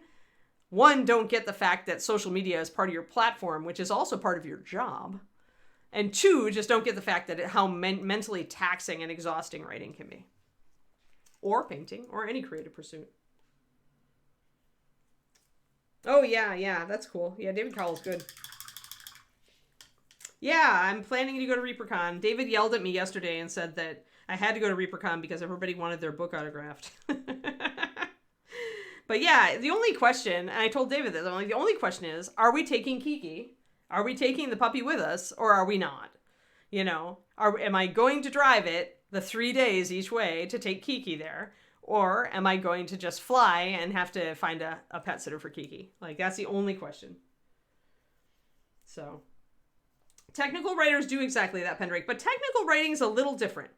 one, don't get the fact that social media is part of your platform, which is also part of your job. And 2, just don't get the fact that how mentally taxing and exhausting writing can be. Or painting, or any creative pursuit. Oh, yeah, that's cool. Yeah, David Cowell's good. Yeah, I'm planning to go to ReaperCon. David yelled at me yesterday and said that I had to go to ReaperCon because everybody wanted their book autographed. But yeah, the only question, and I told David this, the only question is, are we taking Kiki? Are we taking the puppy with us, or are we not? Am I going to drive it the 3 days each way to take Kiki there? Or am I going to just fly and have to find a pet sitter for Kiki? Like, that's the only question. So, technical writers do exactly that, Pendrake, but technical writing is a little different.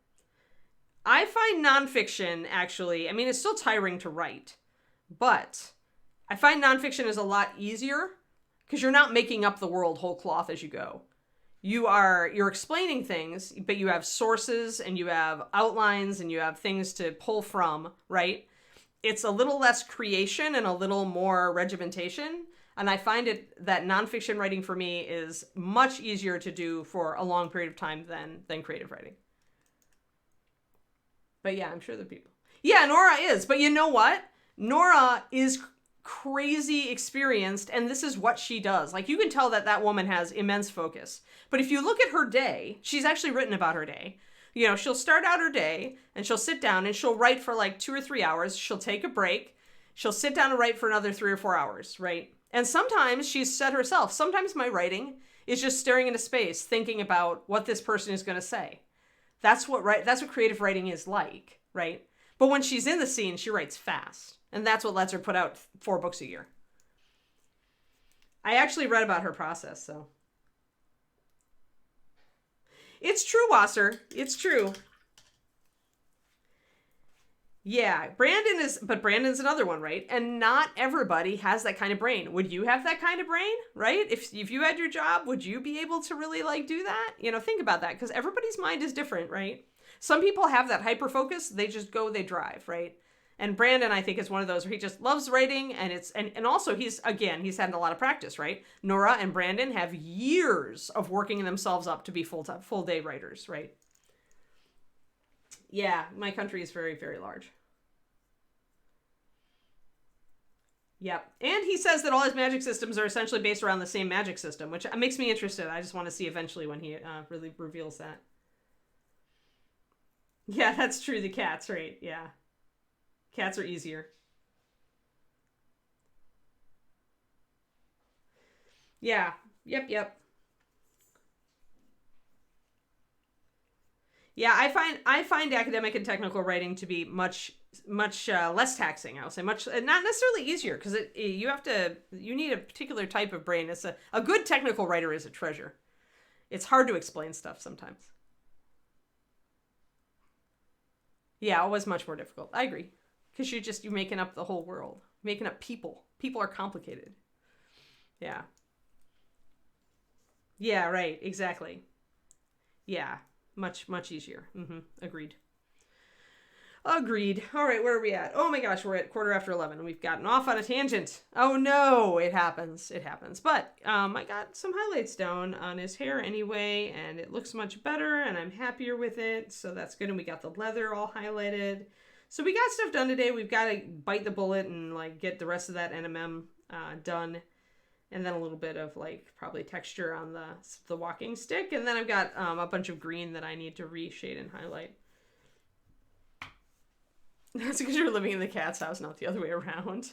I find nonfiction, actually, I mean, it's still tiring to write. But I find nonfiction is a lot easier because you're not making up the world whole cloth as you go. You're explaining things, but you have sources and you have outlines and you have things to pull from, right? It's a little less creation and a little more regimentation. And I find that nonfiction writing for me is much easier to do for a long period of time than creative writing. But yeah, I'm sure the people. Yeah, Nora is. But you know what? Nora is crazy experienced, and this is what she does. Like, you can tell that woman has immense focus. But if you look at her day, she's actually written about her day. She'll start out her day, and she'll sit down, and she'll write for like 2 or 3 hours. She'll take a break. She'll sit down and write for another 3 or 4 hours, right? And sometimes she's said herself, sometimes my writing is just staring into space, thinking about what this person is going to say. That's what creative writing is like, right? But when she's in the scene, she writes fast. And that's what lets her put out 4 books a year. I actually read about her process, so. It's true, Wasser. It's true. Yeah, Brandon's another one, right? And not everybody has that kind of brain. Would you have that kind of brain, right? If you had your job, would you be able to really like do that? Think about that, because everybody's mind is different, right? Some people have that hyper focus. They just go, they drive, right? And Brandon, I think, is one of those where he just loves writing, and also he's had a lot of practice, right? Nora and Brandon have years of working themselves up to be full day writers, right? Yeah, my country is very, very large. Yep. And he says that all his magic systems are essentially based around the same magic system, which makes me interested. I just want to see eventually when he really reveals that. Yeah, that's true. The cats, right? Yeah. Cats are easier. Yeah. Yep. Yeah, I find academic and technical writing to be much less taxing. I would say much, not necessarily easier, because you need a particular type of brain. It's a good technical writer is a treasure. It's hard to explain stuff sometimes. Yeah, always much more difficult. I agree, because you're making up the whole world, making up people. People are complicated. Yeah. Yeah. Right. Exactly. Yeah. Much easier. Agreed. Agreed. All right, where are we at? Oh my gosh, we're at 11:15. We've gotten off on a tangent. Oh no, it happens. But I got some highlights down on his hair anyway, and it looks much better, and I'm happier with it. So that's good. And we got the leather all highlighted. So we got stuff done today. We've got to bite the bullet and get the rest of that NMM done. And then a little bit of probably texture on the walking stick. And then I've got a bunch of green that I need to reshade and highlight. That's because you're living in the cat's house, not the other way around.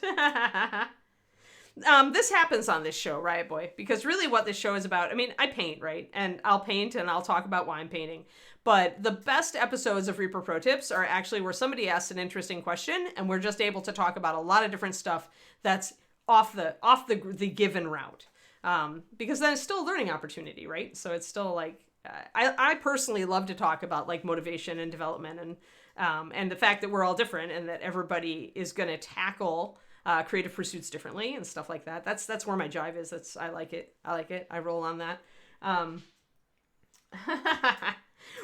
This happens on this show, Riot Boy, because really what this show is about, I paint, right? And I'll paint and I'll talk about why I'm painting. But the best episodes of Reaper Pro Tips are actually where somebody asks an interesting question and we're just able to talk about a lot of different stuff that's off the given route, because then it's still a learning opportunity, right? So it's still I personally love to talk about motivation and development and the fact that we're all different and that everybody is going to tackle creative pursuits differently and stuff like that. That's where my jive is. I like it. I roll on that.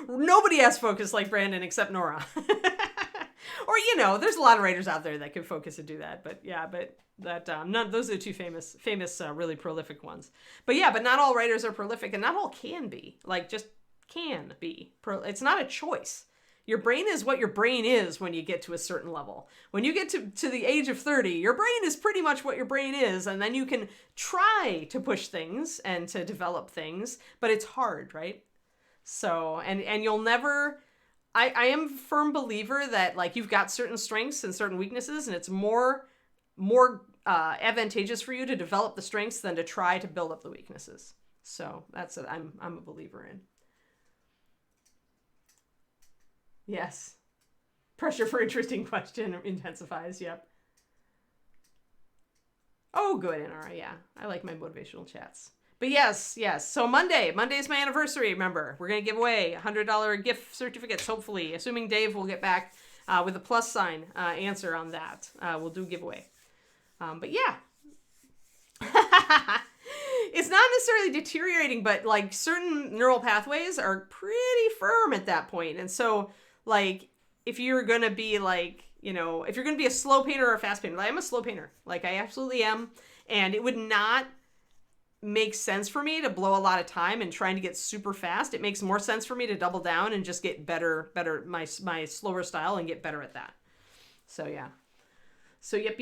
Nobody has focus like Brandon except Nora. Or there's a lot of writers out there that can focus and do that, but none. Those are the two famous, really prolific ones. But not all writers are prolific, and not all can be. Just can be. It's not a choice. Your brain is what your brain is when you get to a certain level. When you get to the age of 30, your brain is pretty much what your brain is, and then you can try to push things and to develop things, but it's hard, right? So, and you'll never. I am a firm believer that you've got certain strengths and certain weaknesses, and it's more advantageous for you to develop the strengths than to try to build up the weaknesses. So that's what I'm a believer in. Yes. Pressure for interesting question intensifies. Yep. Oh, good, NRA. Yeah, I like my motivational chats. But yes. So Monday's my anniversary. Remember, we're going to give away $100 gift certificates, hopefully, assuming Dave will get back with a plus sign answer on that. We'll do a giveaway. But yeah. It's not necessarily deteriorating, but certain neural pathways are pretty firm at that point. And so if you're going to be if you're going to be a slow painter or a fast painter, I'm a slow painter. I absolutely am. And it would not makes sense for me to blow a lot of time and trying to get super fast. It makes more sense for me to double down and just get better my slower style and get better at that. So yeah. So yep.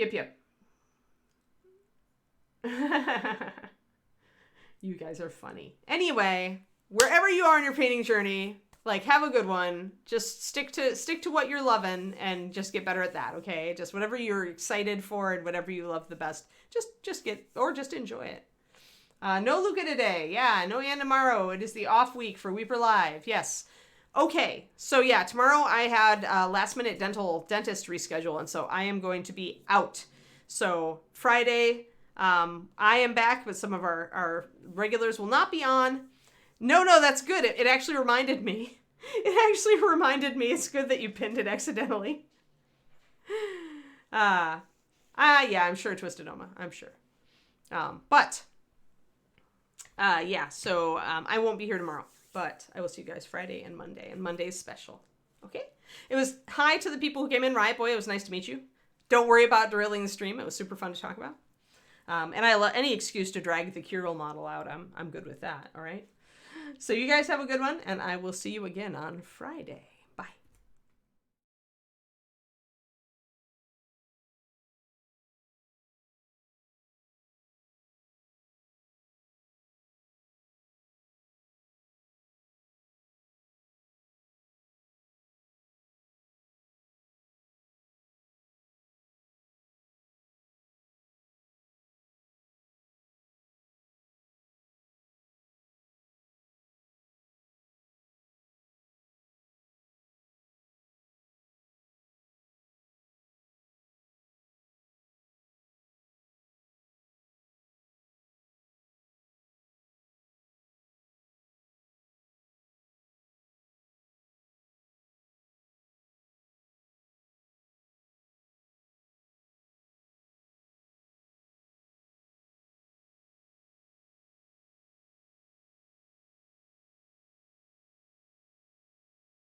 You guys are funny. Anyway, wherever you are on your painting journey, have a good one. Just stick to what you're loving and just get better at that, okay? Just whatever you're excited for and whatever you love the best, just enjoy it. No Luca today. Yeah, no Ann tomorrow. It is the off week for Weeper Live. Yes. Okay. So yeah, tomorrow I had a last minute dentist reschedule. And so I am going to be out. So Friday, I am back, but some of our regulars will not be on. No, that's good. It actually reminded me. It's good that you pinned it accidentally. Yeah, I'm sure Twisted Oma. I'm sure. So I won't be here tomorrow, but I will see you guys Friday and Monday, and Monday's special. Okay? It was hi to the people who came in. Riot Boy, it was nice to meet you. Don't worry about derailing the stream. It was super fun to talk about. And I love any excuse to drag the Kirill model out. I'm good with that. All right? So you guys have a good one, and I will see you again on Friday.